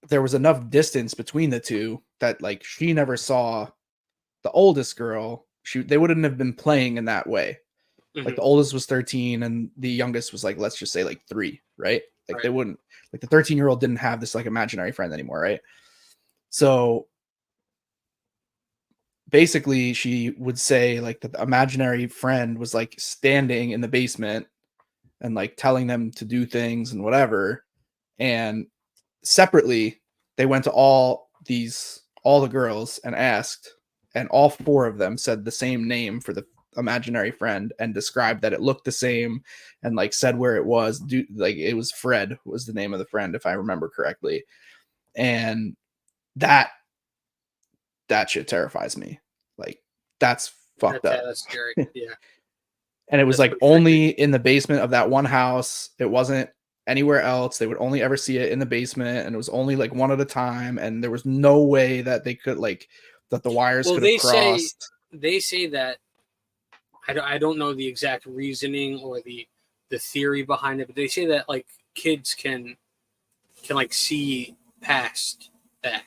there was enough distance between the two that like she never saw the oldest girl. They wouldn't have been playing in that way. Like Mm-hmm. the oldest was 13 and the youngest was like, let's just say like 3, right? Like Right. they wouldn't, like the 13-year-old didn't have this like imaginary friend anymore, right? So basically she would say like that the imaginary friend was like standing in the basement and like telling them to do things and whatever. And separately, they went to all the girls and asked, and all 4 of them said the same name for the imaginary friend and described that it looked the same and like said where it was. Like it was Fred was the name of the friend, if I remember correctly. And that shit terrifies me. Like that's fucked up. That's scary. Yeah. And it was That's like pretty freaky. only in the basement of that one house. It wasn't anywhere else. They would only ever see it in the basement, and it was only like one at a time. And there was no way that they could like that the wires Well, could have crossed. they say that I don't know the exact reasoning or the theory behind it, but they say that like kids can like see past that.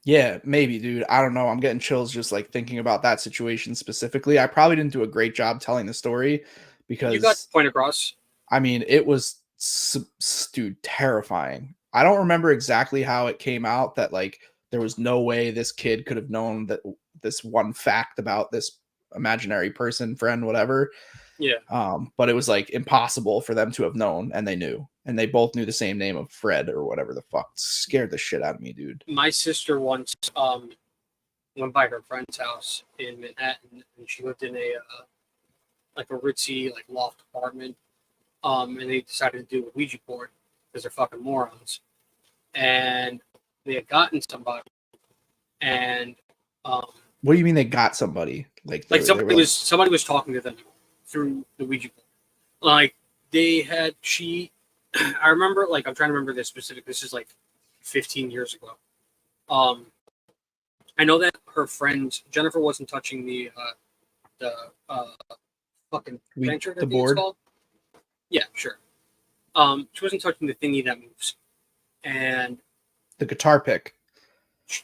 Yeah, maybe, dude. I don't know. I'm getting chills just like thinking about that situation specifically. I probably didn't do a great job telling the story You got the because point across. I mean, it was dude, terrifying. I don't remember exactly how it came out that like there was no way this kid could have known that this one fact about this imaginary person, friend, whatever. Yeah. But it was like impossible for them to have known, and they knew, and they both knew the same name of Fred or whatever the fuck. Scared the shit out of me, dude. My sister once went by her friend's house in Manhattan, and she lived in a like a ritzy like loft apartment. And they decided to do a Ouija board because they're fucking morons. And they had gotten somebody, and What do you mean they got somebody? like They were like, somebody was talking to them through the Ouija board. Like they had I remember like I'm trying to remember this specific. This is like 15 years ago. I know that her friend Jennifer wasn't touching the fucking venture. I the think it's board. called. Yeah, sure. She wasn't touching the thingy that moves, and The guitar pick.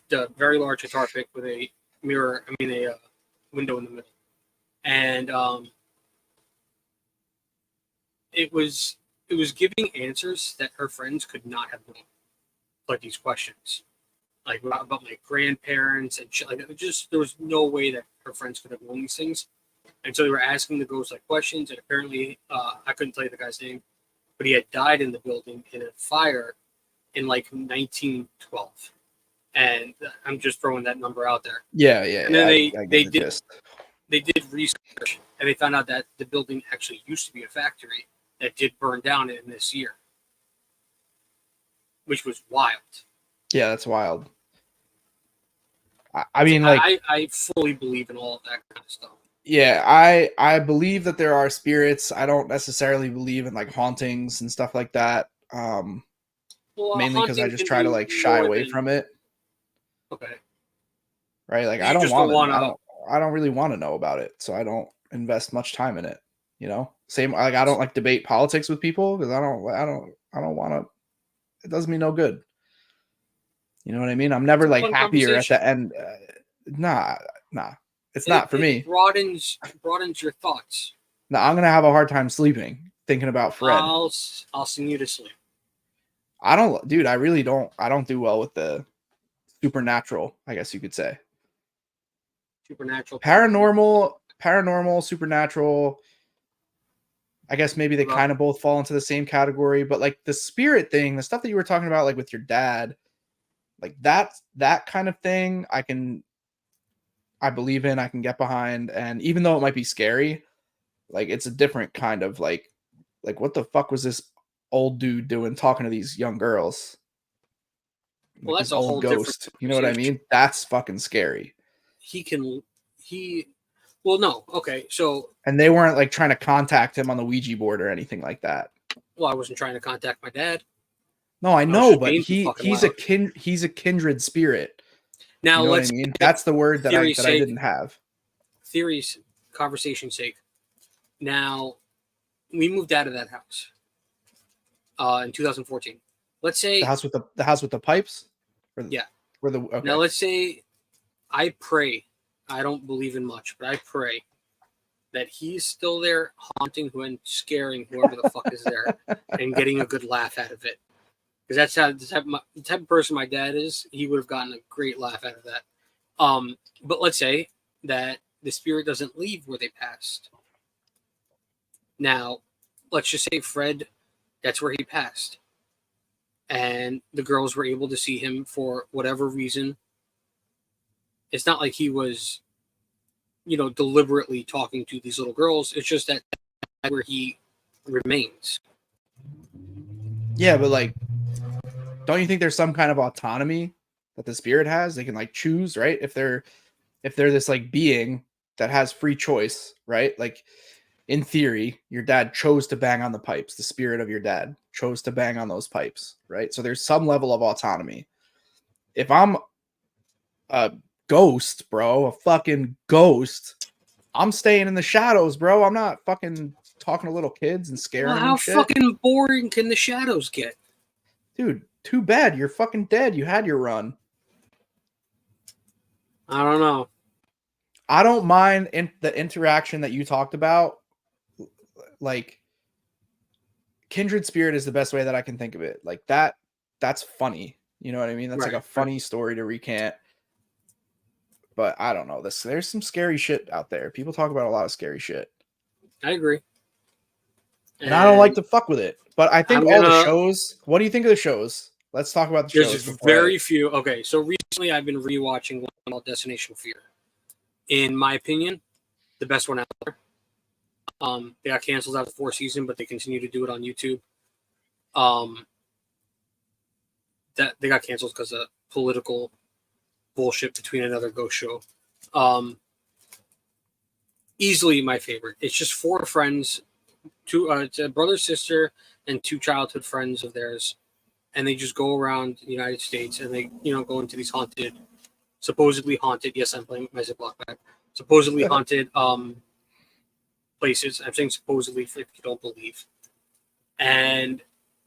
the very large guitar pick with a mirror. I mean, a window in the middle, and it was giving answers that her friends could not have known, like these questions, like about my grandparents and shit. Like, just there was no way that her friends could have known these things, and so they were asking the ghost like questions. And apparently, I couldn't tell you the guy's name, but he had died in the building in a fire in like 1912. And I'm just throwing that number out there. Yeah. And then I get the gist. they did research, and they found out that the building actually used to be a factory that did burn down in this year, which was wild. Yeah, that's wild. I mean, like, I fully believe in all of that kind of stuff. yeah, I believe that there are spirits. I don't necessarily believe in like hauntings and stuff like that. Well, Mainly because I haunting just can try to be like shy more away than from it. okay. Right? Like, You just don't want to. I don't really want to know about it, so I don't invest much time in it. You know, same like I don't like debate politics with people because I don't want to. It does me no good. You know what I mean? I'm never It's a like fun happier at conversation. the end. Nah, it's It, not for it me. broadens your thoughts. Nah, I'm gonna have a hard time sleeping thinking about Fred. I'll sing you to sleep. I don't, dude. I really don't. I don't do well with the supernatural. I guess you could say Supernatural, paranormal. paranormal, supernatural. I guess maybe they Well, kind of both fall into the same category, but like the spirit thing, the stuff that you were talking about, like with your dad, like that kind of thing, I believe in, I can get behind, and even though it might be scary, like it's a different kind of like what the fuck was this old dude doing talking to these young girls? well, Like this that's a old whole different ghost. You know what I conversation. mean? That's fucking scary. He can he. Well, no. Okay, so And they weren't like trying to contact him on the Ouija board or anything like that. well, I wasn't trying to contact my dad. No, I I was know, just but being too fucking he's loud. a kindred spirit. You Now know what I let's mean? That's the word theory's that I sake. didn't have. Theories, conversation's sake. Now we moved out of that house in 2014. Let's The say, house with the house with the pipes? Or yeah. where the Now okay. let's say I pray. I don't believe in much, but I pray that he's still there haunting and scaring whoever the fuck is there and getting a good laugh out of it. Because that's how the type of person my dad is. He would have gotten a great laugh out of that. But let's say that the spirit doesn't leave where they passed. Now, let's just say Fred, that's where he passed. And the girls were able to see him for whatever reason. It's not like he was, deliberately talking to these little girls. It's just that where he remains. Yeah, but like don't you think there's some kind of autonomy that the spirit has? They can like choose, right? If they're this like being that has free choice, right? Like in theory, your dad chose to bang on the pipes. The spirit of your dad chose to bang on those pipes, right? So there's some level of autonomy. If I'm a ghost, bro, a fucking ghost, I'm staying in the shadows, bro. I'm not fucking talking to little kids and scaring Well, them how and shit. fucking boring can the shadows get? Dude, too bad. You're fucking dead. You had your run. I don't know. I don't mind the interaction that you talked about. Like, kindred spirit is the best way that I can think of it. Like that's funny. You know what I mean? That's like Right, a right. funny story to recant. But I don't know. There's some scary shit out there. People talk about a lot of scary shit. I agree. And I don't like And to fuck with it. But I think I'm all the gonna. shows, what do you think of the shows? Let's talk about the There's shows just before I very few. Okay, so recently I've been rewatching one called Destination Fear. In my opinion, the best one out there. They got canceled after the fourth season, but they continue to do it on YouTube. Um, that they got canceled because of political bullshit between another ghost show. Easily my favorite. It's just four friends, it's a brother, sister, and two childhood friends of theirs, and they just go around the United States and they go into these supposedly haunted. Yes, I'm playing with my Ziploc bag. Supposedly haunted places. I'm saying supposedly if you don't believe. and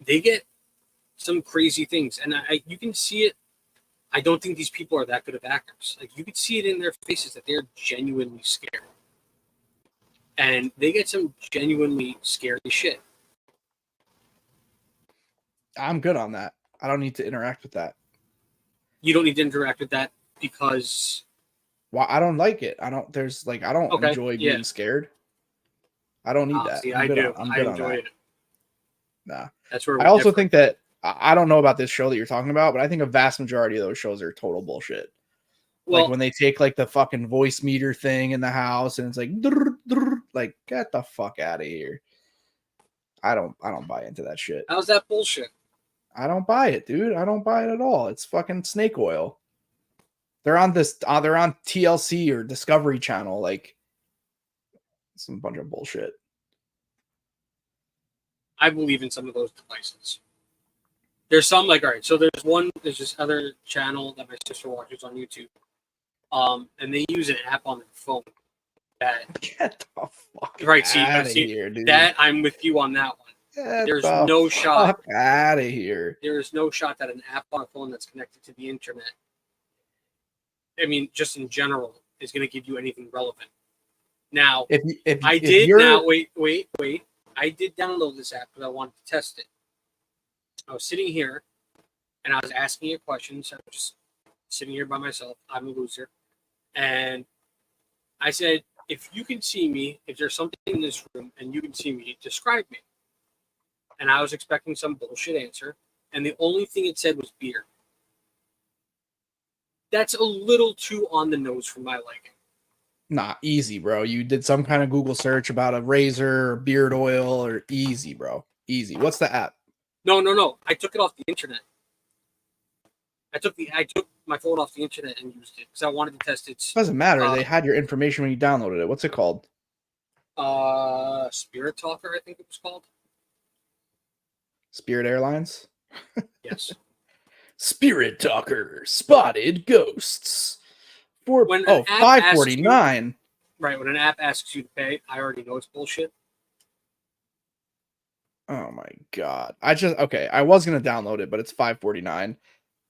they get some crazy things, and you can see it. I don't think these people are that good of actors. Like, you could see it in their faces that they're genuinely scared, and they get some genuinely scary shit. I'm good on that. I don't need to interact with that. You don't need to interact with that because Well, I don't like it. I don't. There's like I don't okay, enjoy yeah. being scared. I don't need that. See, I'm I good do. on. I'm I good on enjoy that. it. Nah. That's where I we're also different. think that I don't know about this show that you're talking about, but I think a vast majority of those shows are total bullshit. Like Well, when they take like the fucking voice meter thing in the house and it's like, like get the fuck out of here. I don't buy into that shit. how's that bullshit? I don't buy it, dude. I don't buy it at all. It's fucking snake oil. They're on this. They're on TLC or Discovery Channel. Like, it's a bunch of bullshit. I believe in some of those devices. There's some like, all right, so there's this other channel that my sister watches on YouTube. And they use an app on their phone that Get the fuck right, out of see here, dude. that I'm with you on that one. Get There's the no shot. fuck out of here. There is no shot that an app on a phone that's connected to the internet, I mean, just in general, is going to give you anything relevant. Now, If I did now wait. I did download this app because I wanted to test it. I was sitting here and I was asking it questions. I was just sitting here by myself. I'm a loser. And I said, if you can see me, if there's something in this room and you can see me, describe me. And I was expecting some bullshit answer. And the only thing it said was beer. That's a little too on the nose for my liking. Nah, easy, bro. You did some kind of Google search about a razor or beard oil or easy, bro. Easy. What's the app? No. I took it off the internet. I took my phone off the internet and used it because I wanted to test its. Doesn't matter. They had your information when you downloaded it. What's it called? Spirit Talker, I think it was called. Spirit Airlines? Yes. Spirit Talker spotted ghosts. When an app $5.49. Right, when an app asks you to pay, I already know it's bullshit. Oh my god. I was gonna download it, but it's $5.49.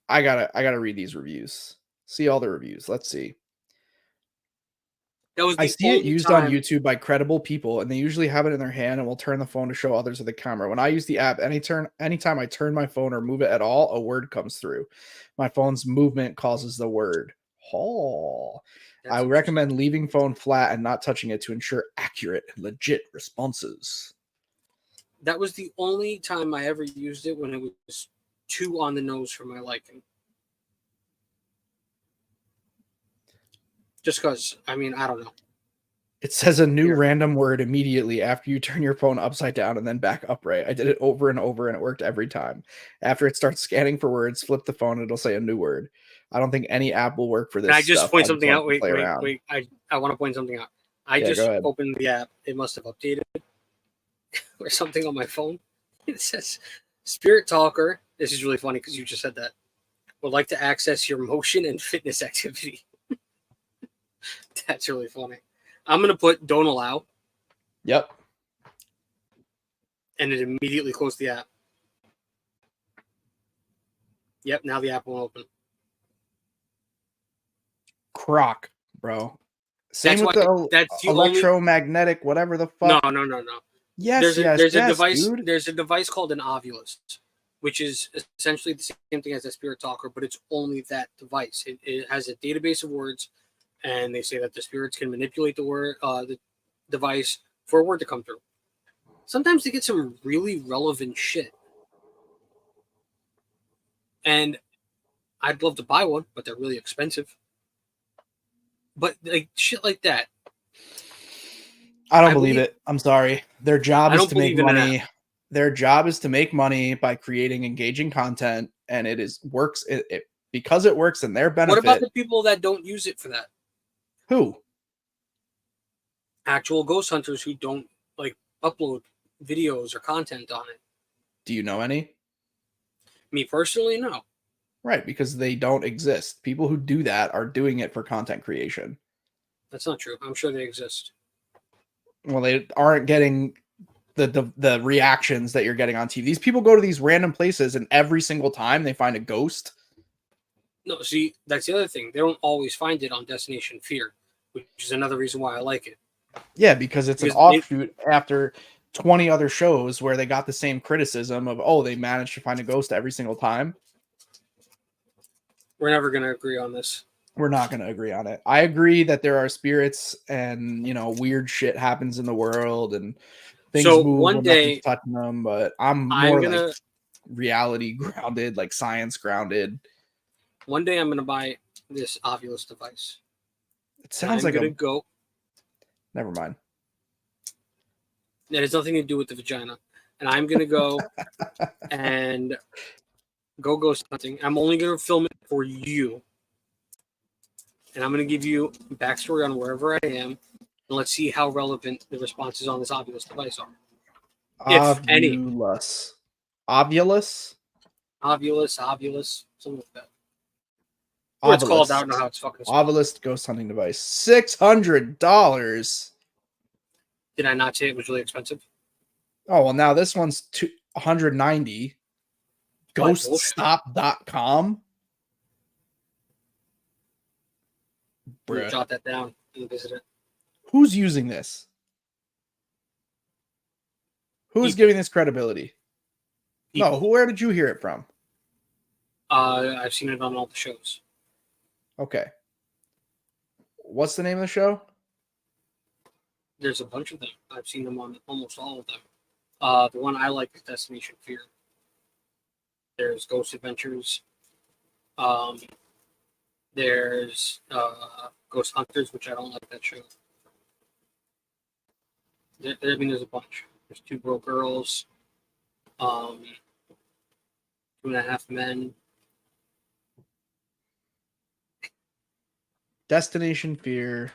I gotta read these reviews. See all the reviews. Let's see. That was I the see it only used on time. YouTube by credible people, and they usually have it in their hand and will turn the phone to show others of the camera. When I use the app, anytime I turn my phone or move it at all, a word comes through. My phone's movement causes the word. Oh. I would recommend leaving phone flat and not touching it to ensure accurate and legit responses. That was the only time I ever used it when it was too on the nose for my liking. Just because, I mean, I don't know. It says a new random word immediately after you turn your phone upside down and then back upright. I did it over and over and it worked every time. After it starts scanning for words, flip the phone, it'll say a new word. I don't think any app will work for this. Can I just stuff. point I something out? Wait. I want to point something out. I Yeah, just opened the app. It must have updated or something on my phone. It says Spirit Talker. This is really funny because you just said that. Would like to access your motion and fitness activity. That's really funny. I'm going to put don't allow. Yep. And it immediately closed the app. Yep, now the app won't open. Croc, bro. Same with the electromagnetic, whatever the fuck. No. Yes, there's a device. dude. There's a device called an Ovilus, which is essentially the same thing as a Spirit Talker, but it's only that device. It has a database of words, and they say that the spirits can manipulate the device for a word to come through. Sometimes they get some really relevant shit, and I'd love to buy one, but they're really expensive. But like shit like that. I don't believe it. I'm sorry. Their job is to make money. Their job is to make money by creating engaging content, and it works because it works in their benefit. What about the people that don't use it for that? Who? Actual ghost hunters who don't like upload videos or content on it. Do you know any? Me personally, no. Right, because they don't exist. People who do that are doing it for content creation. That's not true. I'm sure they exist. Well, they aren't getting the reactions that you're getting on TV. These people go to these random places, and every single time they find a ghost. No, see, that's the other thing. They don't always find it on Destination Fear, which is another reason why I like it. Yeah, because it's an Because offshoot after 20 other shows where they got the same criticism of, oh, they managed to find a ghost every single time. We're never going to agree on this. We're not going to agree on it. I agree that there are spirits and, weird shit happens in the world and things So move one when day, nothing's touching them, but I'm I'm more going like to reality grounded, like science grounded. one day I'm going to buy this Ovilus device. It sounds like going to go. Never mind. That has nothing to do with the vagina. And I'm going to go and go ghost hunting. I'm only going to film it for you. And I'm going to give you backstory on wherever I am. And let's see how relevant the responses on this Ovilus device are. If any. Ovulus. Ovulus? Ovulus, something like that. What it's called, I don't know how it's fucking spelled. Ovilus ghost hunting device. $600. Did I not say it was really expensive? Oh, well, now this one's $190. Ghoststop.com. Bruh. Jot that down and visit it. Who's using this? Who's giving this credibility? No, where did you hear it from? I've seen it on all the shows. Okay. What's the name of the show? There's a bunch of them. I've seen them on almost all of them. The one I like is Destination Fear. There's Ghost Adventures. There's Ghost Hunters, which I don't like that show. There's a bunch. There's Two Broke Girls. 2.5 Men. Destination Fear.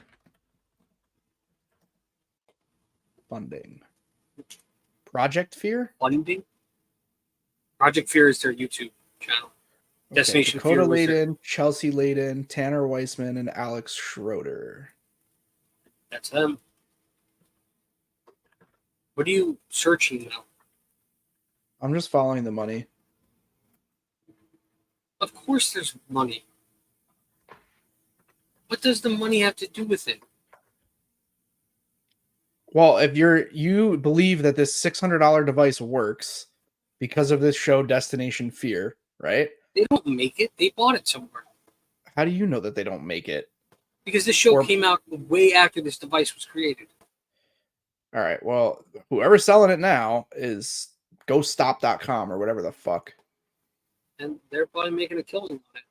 Funding. Project Fear? Funding? Project Fear is their YouTube channel. Okay, Destination Dakota Fear. Layden, Chelsea Layden, Tanner Weissman, and Alex Schroeder. That's them. What are you searching now? I'm just following the money. Of course there's money. What does the money have to do with it? Well, if you believe that this $600 device works because of this show Destination Fear, right? They don't make it. They bought it somewhere. How do you know that they don't make it? Because this show came out way after this device was created. All right. Well, whoever's selling it now is ghoststop.com or whatever the fuck. And they're probably making a killing on it.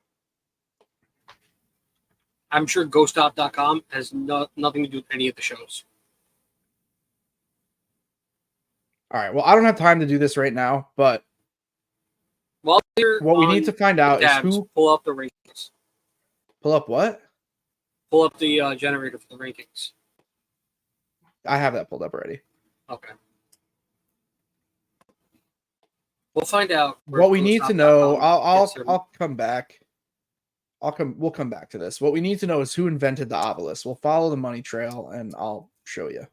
I'm sure ghoststop.com has nothing to do with any of the shows. All right. Well, I don't have time to do this right now, but what we need to find out is who... Pull up the rankings. Pull up what? Pull up the generator for the rankings. I have that pulled up already. Okay. We'll find out. What we need to know, I'll come back. We'll come back to this. What we need to know is who invented the Ovilus. We'll follow the money trail and I'll show you.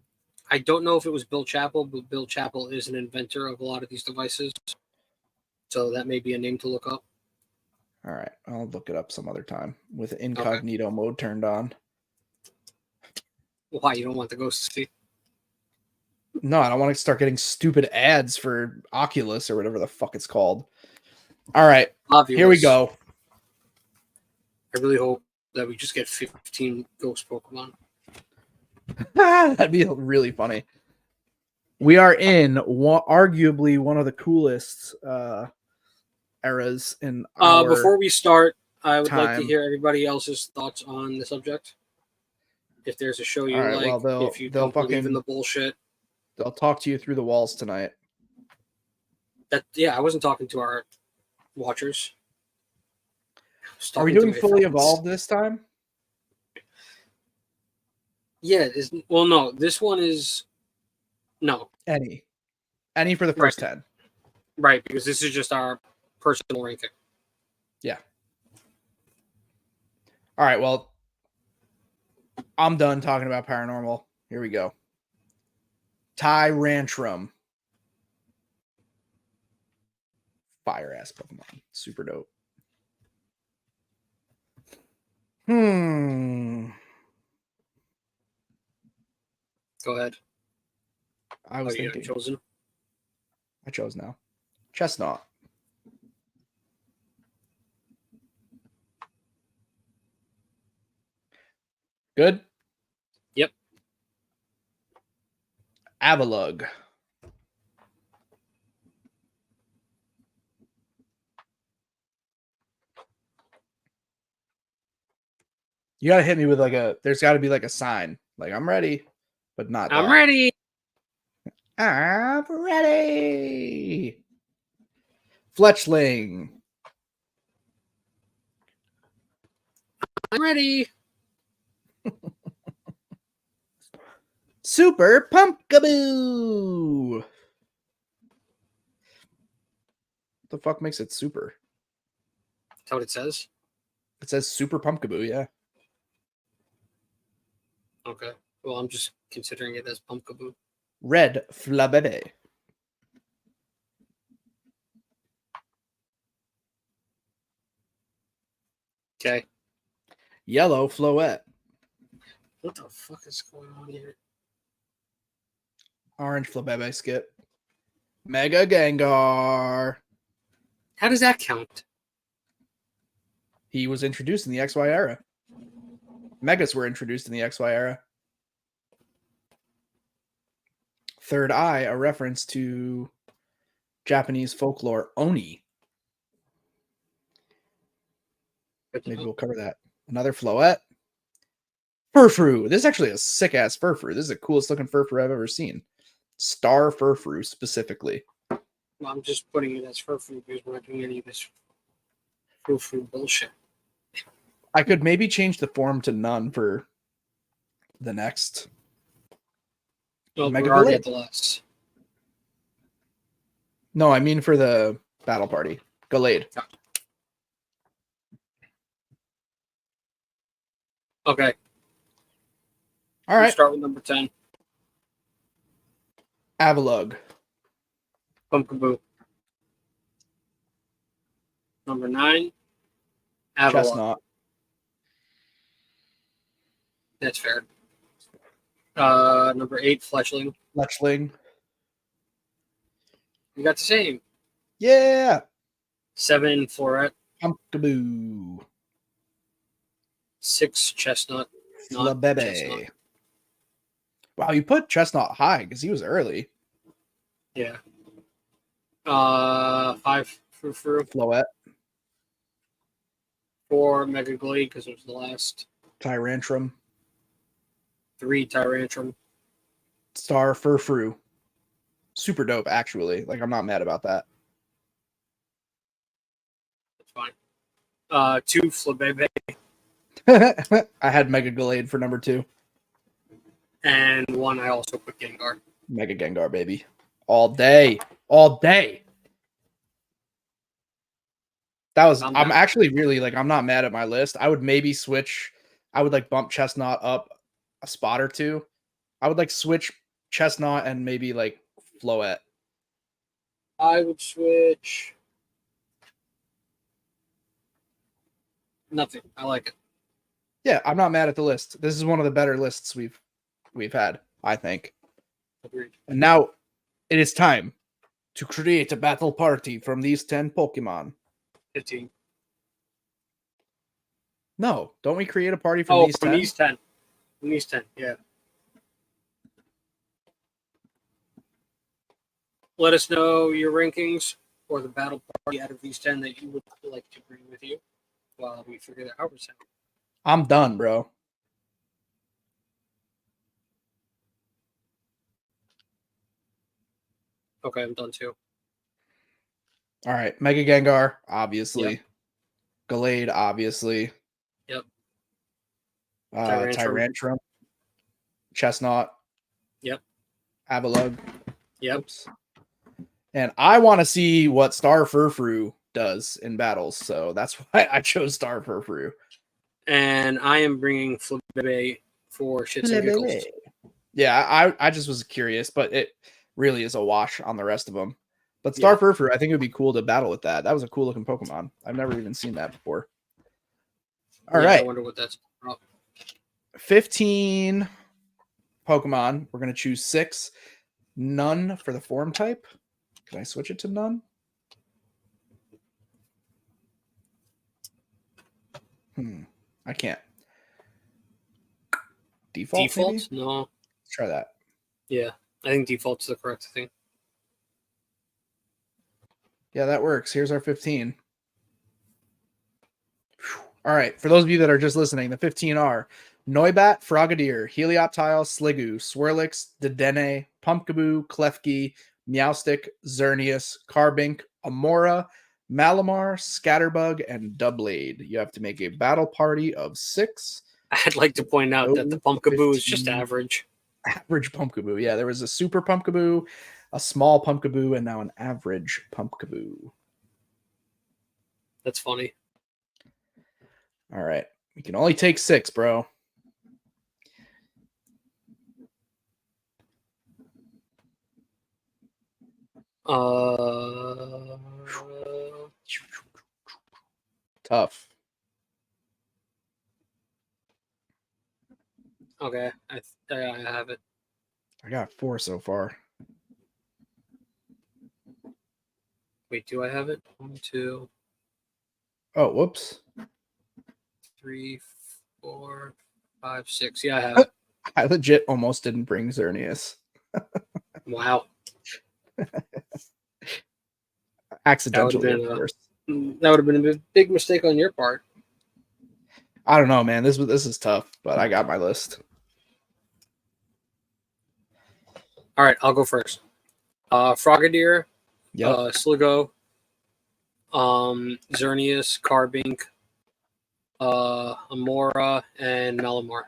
I don't know if it was Bill Chappell, but Bill Chappell is an inventor of a lot of these devices. So that may be a name to look up. All right. I'll look it up some other time with incognito mode turned on. Why? You don't want the ghost to see? No, I don't want to start getting stupid ads for Oculus or whatever the fuck it's called. All right. Here we go. I really hope that we just get 15 ghost Pokemon. That'd be really funny. We are in arguably one of the coolest eras in our before we start, I would like to time. hear everybody else's thoughts on the subject. If there's a show you like, if you don't believe in the bullshit. They'll talk to you through the walls tonight. I wasn't talking to our watchers. Are we doing Fully Evolved this time? Yeah. Well, no. This one is... No. Any for the first 10. Right, because this is just our personal ranking. Yeah. All right, well, I'm done talking about paranormal. Here we go. Tyrantrum. fire ass Pokemon. Super dope. Go ahead. I was You thinking. chosen? I chose now. Chestnut. Good. Yep. Avalugg. You gotta hit me with like there's gotta be like a sign. Like I'm ready, but not I'm that. ready. I'm ready. Fletchling. I'm ready. Super Pumpkaboo. What the fuck makes it super? That's what it says. It says Super Pumpkaboo, yeah. Okay. Well, I'm just considering it as Pumpkaboo. Red Flabebe. Okay. Yellow Floette. What the fuck is going on here? Orange Flabebe skip. Mega Gengar. How does that count? He was introduced in the XY era. Megas were introduced in the XY era. Third Eye, a reference to Japanese folklore Oni. Maybe we'll cover that. Another Floette. Furfru. This is actually a sick ass Furfru. This is the coolest looking Furfru I've ever seen. Star Furfru specifically. Well, I'm just putting it as Furfru because we're not doing any of this Furfru bullshit. I could maybe change the form to none for the next. Well, Mega we're already Gallade. at the last. No, I mean for the battle party. Gallade. Okay. All right. We'll start with number 10. Avalugg. Pumpkaboo. Number 9. Avalugg. Chestnut. That's fair. Number 8, Fletchling. Fletchling. We got the same. Yeah. 7, Floret. Pumpkaboo. 6, Chestnut. Not Flabebe. Chestnut. Wow, you put Chestnut high because he was early. Yeah. 5, Furfru. Floette. 4, Mega Gallade because it was the last. Tyrantrum. 3, Tyrantrum. Star Furfru. Super dope, actually. Like, I'm not mad about that. That's fine. 2, Flabebe. I had Mega Gallade for number 2. And 1, I also put Gengar. Mega Gengar, baby. All day. All day. That was, I'm actually really, like, I'm not mad at my list. I would maybe switch. I would, like, bump Chestnut up a spot or two. I would, like, switch Chestnut and maybe, like, Floette. I would switch. Nothing. I like it. Yeah, I'm not mad at the list. This is one of the better lists we've had, I think. Agreed. And now it is time to create a battle party from these 10 Pokemon. 15. No, don't we create a party from these 10? These 10. From these 10, yeah. Let us know your rankings or the battle party out of these 10 that you would like to bring with you while we figure that out. I'm done, bro. Okay, I'm done too. All right. Mega Gengar, obviously. Yep. Gallade, obviously. Yep. Tyrantrum. Chestnut. Yep. Avalugg. Yep. Oops. And I want to see what Star Furfru does in battles, so that's why I chose Star Furfru. And I am bringing Flabebe for shits and giggles. Yeah, I just was curious, but it really is a wash on the rest of them. But Yeah. Star Furfrou, I think it would be cool to battle with that. That was a cool looking Pokemon. I've never even seen that before. All Yeah, I right, wonder what that's about. 15 Pokemon. We're going to choose 6. None for the form type. Can I switch it to none? I can't. Default, maybe? Default? No. Let's try that. Yeah, I think default's the correct thing. Yeah, that works. Here's our 15. All right, for those of you that are just listening, the 15 are Noibat, Frogadier, Helioptile, Sliggoo, Swirlix, Dedenne, Pumpkaboo, Klefki, Meowstic, Xerneas, Carbink, Amora, Malamar, Scatterbug, and Doublade. You have to make a battle party of 6. I'd like to point out that the Pumpkaboo is just 15. average. Average Pumpkaboo. Yeah, there was a super Pumpkaboo, a small Pumpkaboo, and now an average Pumpkaboo. That's funny. All right. We can only take 6, bro. Tough. Okay, I have it. I got 4 so far. Wait, do I have it? 1, 2, Oh, whoops. 3, 4, 5, 6. Yeah, I have it. I legit almost didn't bring Xerneas. Wow, Accidentally, of course. that would have been a big mistake on your part. I don't know, man. This is tough, but I got my list. All right, I'll go first. Frogadier, Yep. Sligo, Xerneas, Carbink, Amora, and Malamar.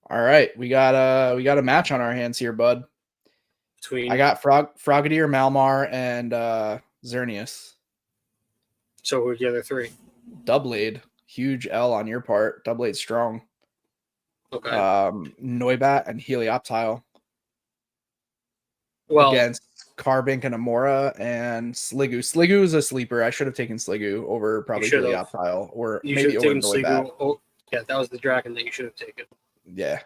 All right, we got a match on our hands here, bud. Between I got Frogadier, Malmar, and Xerneas. So who are the other 3? Doublade, huge L on your part. Doublade strong. Okay. Noibat and Helioptile. Well, against Carbink and Amora and Sliggoo. Sliggoo is a sleeper. I should have taken Sliggoo over probably Helioptile or you maybe should have over taken Noibat. Sligo. Oh, yeah, that was the dragon that you should have taken. Yeah.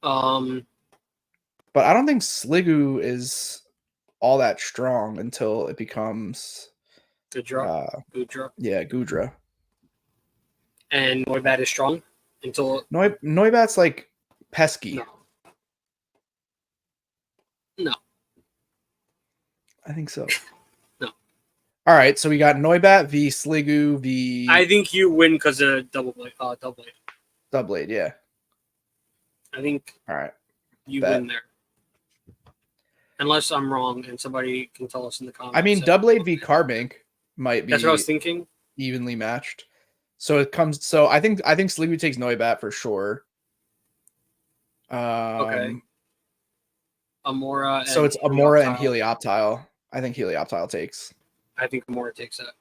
Um, But I don't think Sliggoo is all that strong until it becomes Gudra. Yeah, Gudra. And Noibat is strong until Noibat's like pesky. no. No. I think so. No. All right, so we got Noibat v Sliggoo v I think you win because of double blade. Doublade, yeah. I think All right. you win there. Unless I'm wrong and somebody can tell us in the comments. I mean, Doublade v Carbink might be That's what I was thinking. Evenly matched. So it comes I think Sliggoo takes Noibat for sure. Okay. Amora. So it's Amora and Helioptile. I think Helioptile takes. I think Amora takes that.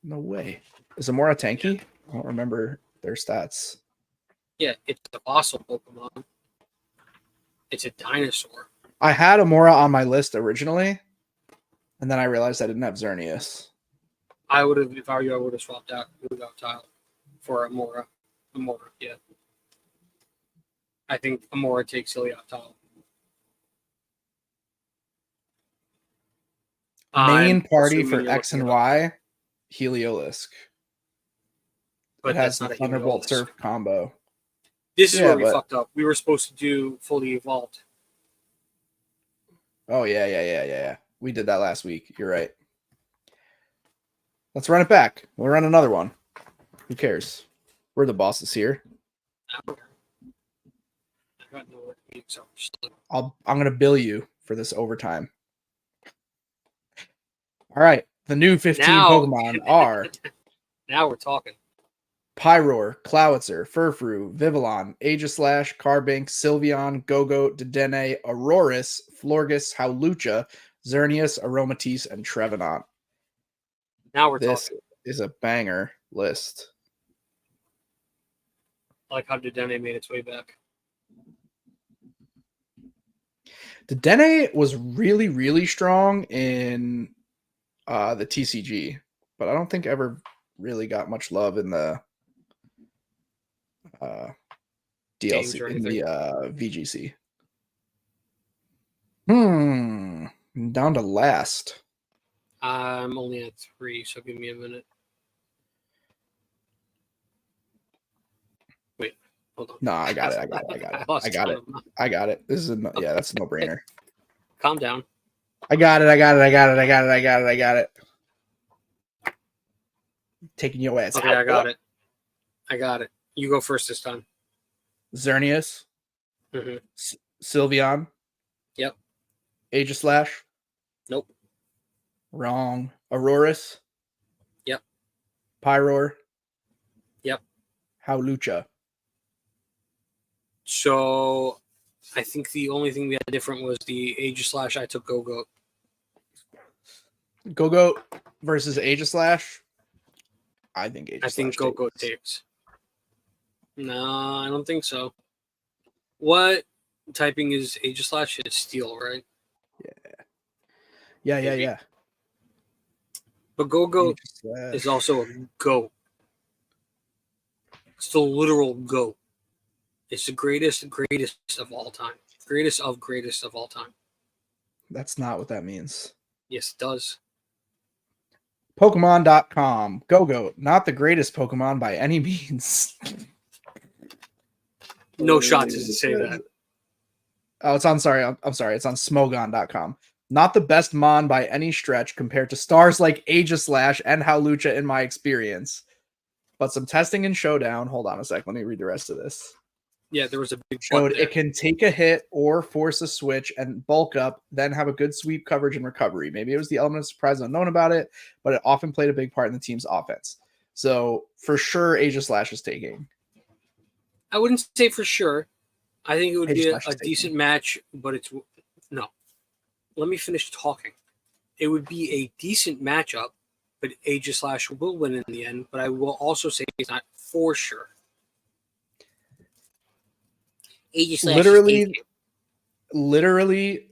No way. Is Amora tanky? Yeah. I don't remember their stats. Yeah, it's a fossil Pokemon. It's a dinosaur. I had Amora on my list originally, and then I realized I didn't have Xerneas. I would have, if I were you, I would have swapped out Helioptile for Amora. Amora, yeah. I think Amora takes Helioptile. Main party for X and Y, Heliolisk. But it has the Thunderbolt Surf combo. This is where we fucked up. We were supposed to do fully evolved. Oh, yeah. We did that last week. You're right. Let's run it back. We'll run another one. Who cares? We're the bosses here. I'm going to bill you for this overtime. All right. The new 15 Pokemon are... Now we're talking. Pyroar, Clowitzer, Furfrou, Vivillon, Aegislash, Carbink, Sylveon, Gogoat, Dedenne, Aurorus, Florges, Howlucha, Xerneas, Aromatisse, and Trevenant. Now we're this talking. This is a banger list. I like how Dedenne made its way back. The Dene was really, really strong in the TCG, but I don't think ever really got much love in the Games DLC or in anything. the VGC. Down to last. I'm only at 3, so give me a minute. Wait, hold on. No, I got it. lost count of them. I got it. This is that's a no brainer. Calm down. I got it. Taking your ass Okay, out. I got it. You go first this time. Xerneas. Mm-hmm. Sylveon. Yep. Aegislash. Nope. Wrong. Aurorus. Yep. Pyroar. Yep. Howlucha. So I think the only thing we had different was the Aegislash. I took Go-Go. Go-Go versus Aegislash. I think Aegislash. I think Go-Go takes. No, I don't think so. What typing is Aegislash? It's Steel, right? Yeah. But Go-Go is also a goat. It's the literal goat. It's the greatest of all time. Greatest of all time. That's not what that means. Yes, it does. Pokemon.com. Go-Go. Not the greatest Pokemon by any means. No shot to say that. Oh, it's on. Sorry, I'm sorry. It's on Smogon.com. Not the best Mon by any stretch compared to stars like Aegislash and Howlucha in my experience. But some testing in Showdown. Hold on a sec. Let me read the rest of this. Yeah, there was a big Showed it can take a hit or force a switch and bulk up, then have a good sweep coverage and recovery. Maybe it was the element of surprise unknown about it, but it often played a big part in the team's offense. So for sure, Aegislash is taking. I wouldn't say for sure. I think it would be Aegislash a is taking. decent match, but it's no. Let me finish talking. It would be a decent matchup, but Aegislash will win in the end. But I will also say it's not for sure. Aegislash literally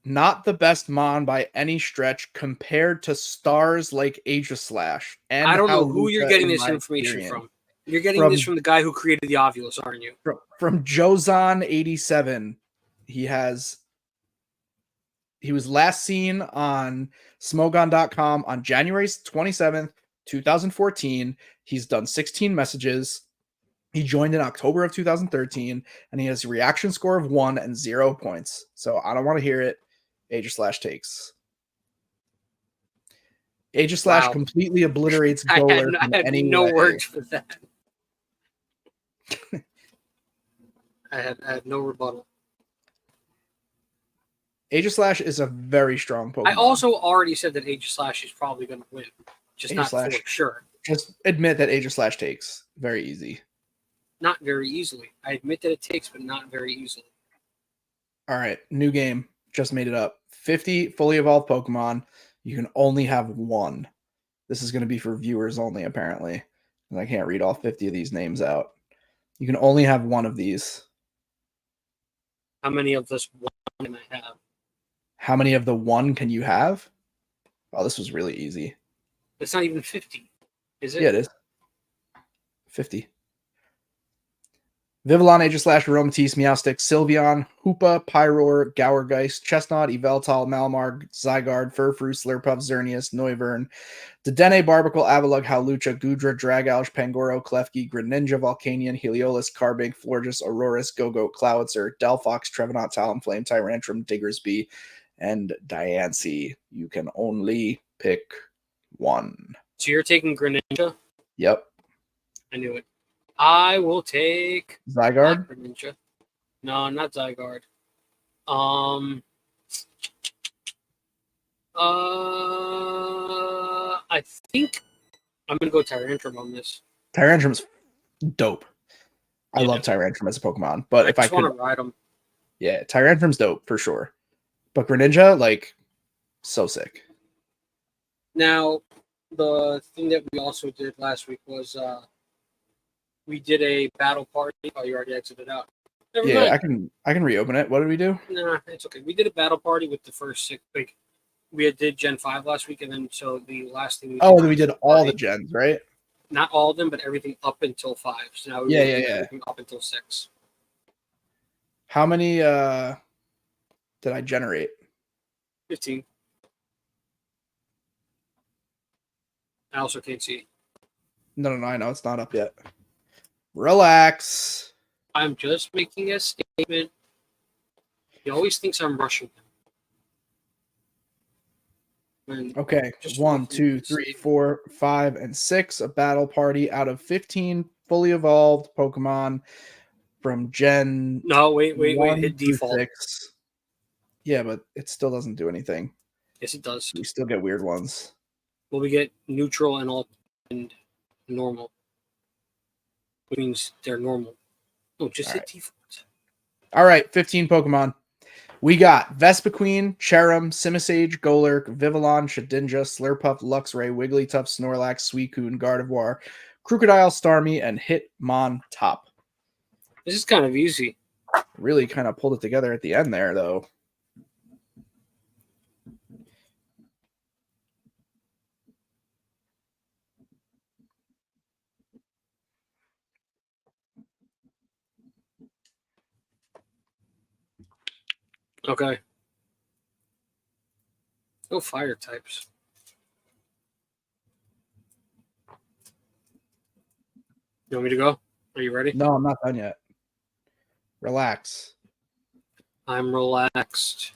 not the best Mon by any stretch compared to stars like Aegislash. And I don't know who Howlucha you're getting in this my information experience. from. You're getting this from the guy who created the Ovulus, aren't you? From Jozon87. He was last seen on Smogon.com on January 27th, 2014. He's done 16 messages. He joined in October of 2013, and he has a reaction score of 1 and 0 points. So I don't want to hear it. Aegislash takes. Aegislash completely obliterates Golurk. I had no words for that. I had no rebuttal. Aegislash is a very strong Pokemon. I also already said that Aegislash is probably going to win. Just not for sure. Just admit that Aegislash takes. Very easy. Not very easily. I admit that it takes, but not very easily. All right. New game. Just made it up. 50 fully evolved Pokemon. You can only have one. This is going to be for viewers only, apparently. And I can't read all 50 of these names out. You can only have one of these. How many of this one can I have? How many of the one can you have? Oh, this was really easy. It's not even 50, is it? Yeah, it is. 50. Vivillon, Aegislash, Aromatisse, Meowstic, Sylveon, Hoopa, Pyroar, Gourgeist, Chestnut, Yveltal, Malamar, Zygarde, Furfrou, Slurpuff, Xerneas, Noivern, Dedenne, Barbicle, Avalugg, Howlucha, Gudra, Dragouch, Pangoro, Klefki, Greninja, Volcanion, Heliolisk, Carbink, Florges, Aurorus, Go-Go, Clowitzer, Delphox, Trevenant, Talonflame, Tyrantrum, Diggersby, and Diancie. You can only pick one. So you're taking Greninja? Yep. I knew it. I will take Zygarde? Greninja. No, not Zygarde. I think I'm gonna go Tyrantrum on this. Tyrantrum's dope. I love Tyrantrum as a Pokemon, but if I could want to ride him. Yeah, Tyrantrum's dope for sure. But Greninja, like, so sick. Now, the thing that we also did last week was we did a battle party. Oh, you already exited out. Never Yeah, mind. I can reopen it. What did we do? Nah, it's okay. We did a battle party with the first 6. Like we did Gen 5 last week, and then so the last thing we did Oh, then we was did a all the party. gens, right? Not all of them, but everything up until 5. So now we Yeah, want yeah, to do yeah. everything up until 6. How many did I generate? 15. I also can't see. No, I know it's not up yet. Relax. I'm just making a statement. He always thinks I'm rushing him. And Okay, just 1, walking 2, the 3, state. 4, 5, and 6. A battle party out of 15 fully evolved Pokemon from Gen No, wait. 1 Hit through default. 6. Yeah, but it still doesn't do anything. Yes, it does. We still get weird ones. Well, we get neutral and all and normal, which means they're normal. No, just All hit right. default. All right, 15 Pokemon. We got Vespiquen, Cherim, Simisage, Golurk, Vivillon, Shedinja, Slurpuff, Luxray, Wigglytuff, Snorlax, Suicune, Gardevoir, Crocodile, Starmie, and Hitmontop. This is kind of easy. Really kind of pulled it together at the end there, though. Okay. No fire types. You want me to go? Are you ready? No, I'm not done yet. Relax. I'm relaxed.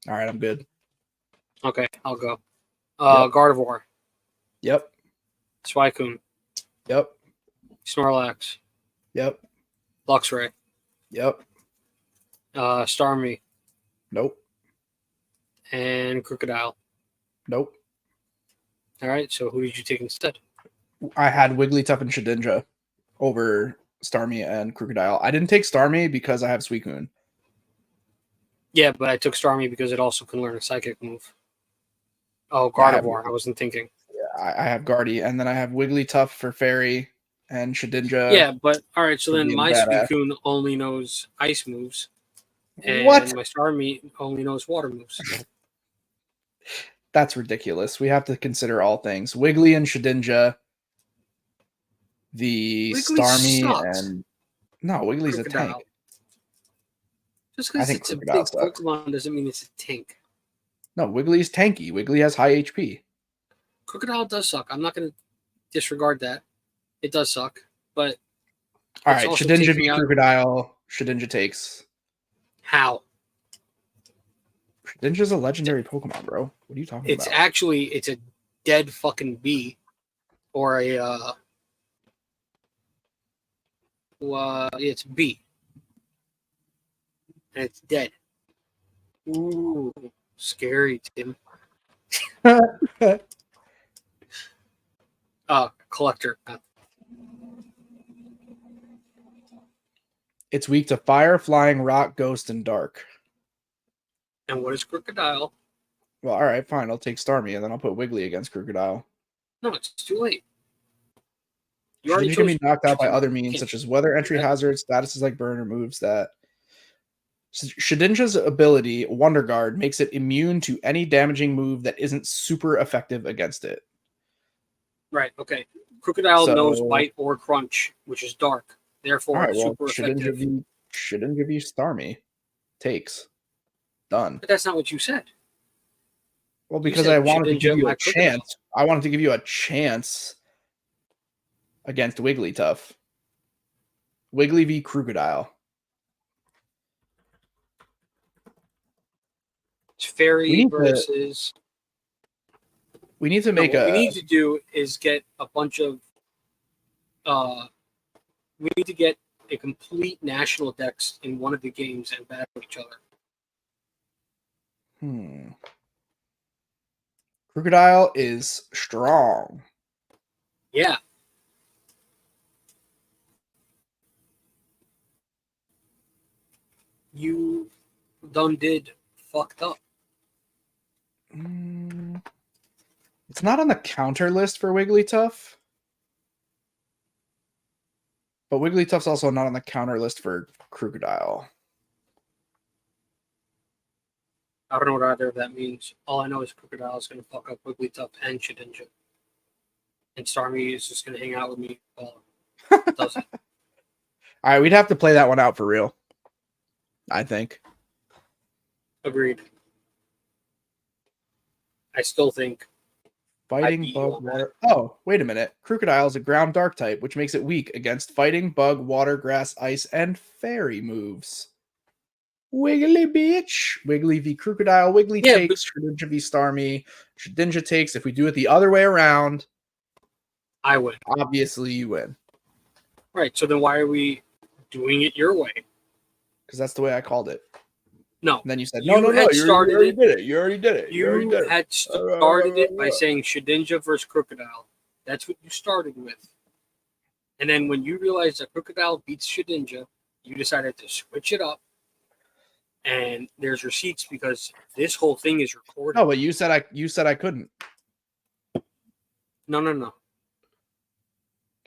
All right, I'm good. Okay, I'll go. Yep. Gardevoir, Yep. Suicune, Yep. Snorlax, Yep. Luxray, Yep. Starmie, Nope. and Crocodile. Nope. All right, so who did you take instead? I had Wigglytuff and Shedinja over Starmie and Crocodile. I didn't take Starmie because I have Suicune. Yeah, but I took Starmie because it also can learn a psychic move. Oh, Yeah, I have, Gardevoir. I wasn't thinking. I have Guardy, and then I have Wigglytuff for Fairy and Shedinja Yeah, but all right. So for then being a my badass. Suicune only knows ice moves, What? and my Starmie only knows water moves. That's ridiculous. We have to consider all things. Wiggly and Shedinja, the Wiggly Starmie, sucks. and no, Wiggly's a tank. Crocodile. Just I because think it's a Crocodile big sucks. Pokemon doesn't mean it's a tank. No, Wiggly's tanky. Wiggly has high HP. Crocodile does suck. I'm not going to disregard that. It does suck, but All it's right, also Shedinja taking v out Crocodile. Shedinja takes. how. Shedinja's a legendary Pokemon, bro. What are you talking It's about? actually it's a dead fucking bee, or a it's bee, and it's dead. Ooh, scary, Tim. Collector. It's weak to fire, flying, rock, ghost, and dark. And what is Crocodile? Well, all right, fine. I'll take Starmie, and then I'll put Wiggly against Crocodile. No, it's too late. You already Shedinja can chose be knocked out by Pokemon. other You means, can't such as weather do entry that. hazards, statuses like burn, or moves that. Shedinja's ability, Wonder Guard, makes it immune to any damaging move that isn't super effective against it. Right. Okay. Crocodile knows So, Bite or Crunch, which is dark. all Therefore, right, well, super effective. Shedinja v Starmie takes. Done. But that's not what you said. Well, You because I said wanted to give Shedinja you a my Crocodile. chance. I wanted to give you a chance against Wigglytuff. Wiggly v Crocodile. It's We Fairy need to versus. No, make what we a need to do is get a bunch of. We need to get a complete national dex in one of the games and battle each other. Crocodile is strong. Yeah. You done did fucked up. It's not on the counter list for Wigglytuff. But Wigglytuff's also not on the counter list for Crocodile. I don't know what either of that means. All I know is Crocodile is going to fuck up Wigglytuff and Shedinja. And Starmie is just going to hang out with me while it does it. All right, we'd have to play that one out for real. I think. Agreed. I still think Fighting beat you bug on that. water. Oh, wait a minute. Crocodile is a ground dark type, which makes it weak against fighting, bug, water, grass, ice, and fairy moves. Wiggly bitch. Wiggly v Crocodile. Wiggly Yeah, takes. Shedinja v Starmie. Shedinja takes. If we do it the other way around, I win. obviously you win. Right. So then why are we doing it your way? Because that's the way I called it. No. And then you said, You no, had you started already it. did it. You already did it. You already You did it. had started it by saying Shedinja versus Crocodile. That's what you started with. And then when you realized that Crocodile beats Shedinja, you decided to switch it up. And there's receipts because this whole thing is recorded. No, but you said I couldn't. No.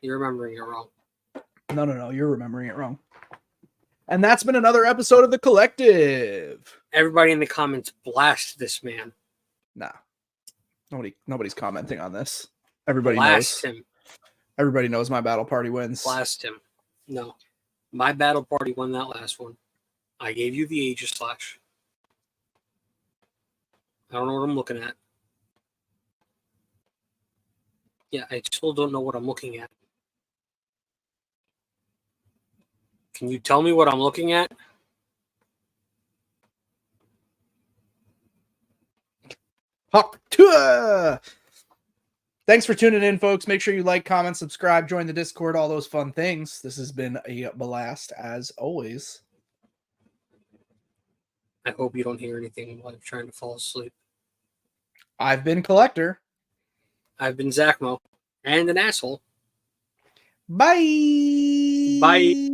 You're remembering it wrong. No. You're remembering it wrong. And that's been another episode of The Collective. Everybody in the comments blast this man. Nah. Nobody's commenting on this. Everybody Blast knows. him. Everybody knows my battle party wins. Blast him. No. My battle party won that last one. I gave you the Aegis Slash. I don't know what I'm looking at. Yeah, I still don't know what I'm looking at. Can you tell me what I'm looking at? Hawk Tua! Thanks for tuning in, folks. Make sure you like, comment, subscribe, join the Discord, all those fun things. This has been a blast, as always. I hope you don't hear anything while you're trying to fall asleep. I've been Collector. I've been Zack Mo, and an asshole. Bye! Bye!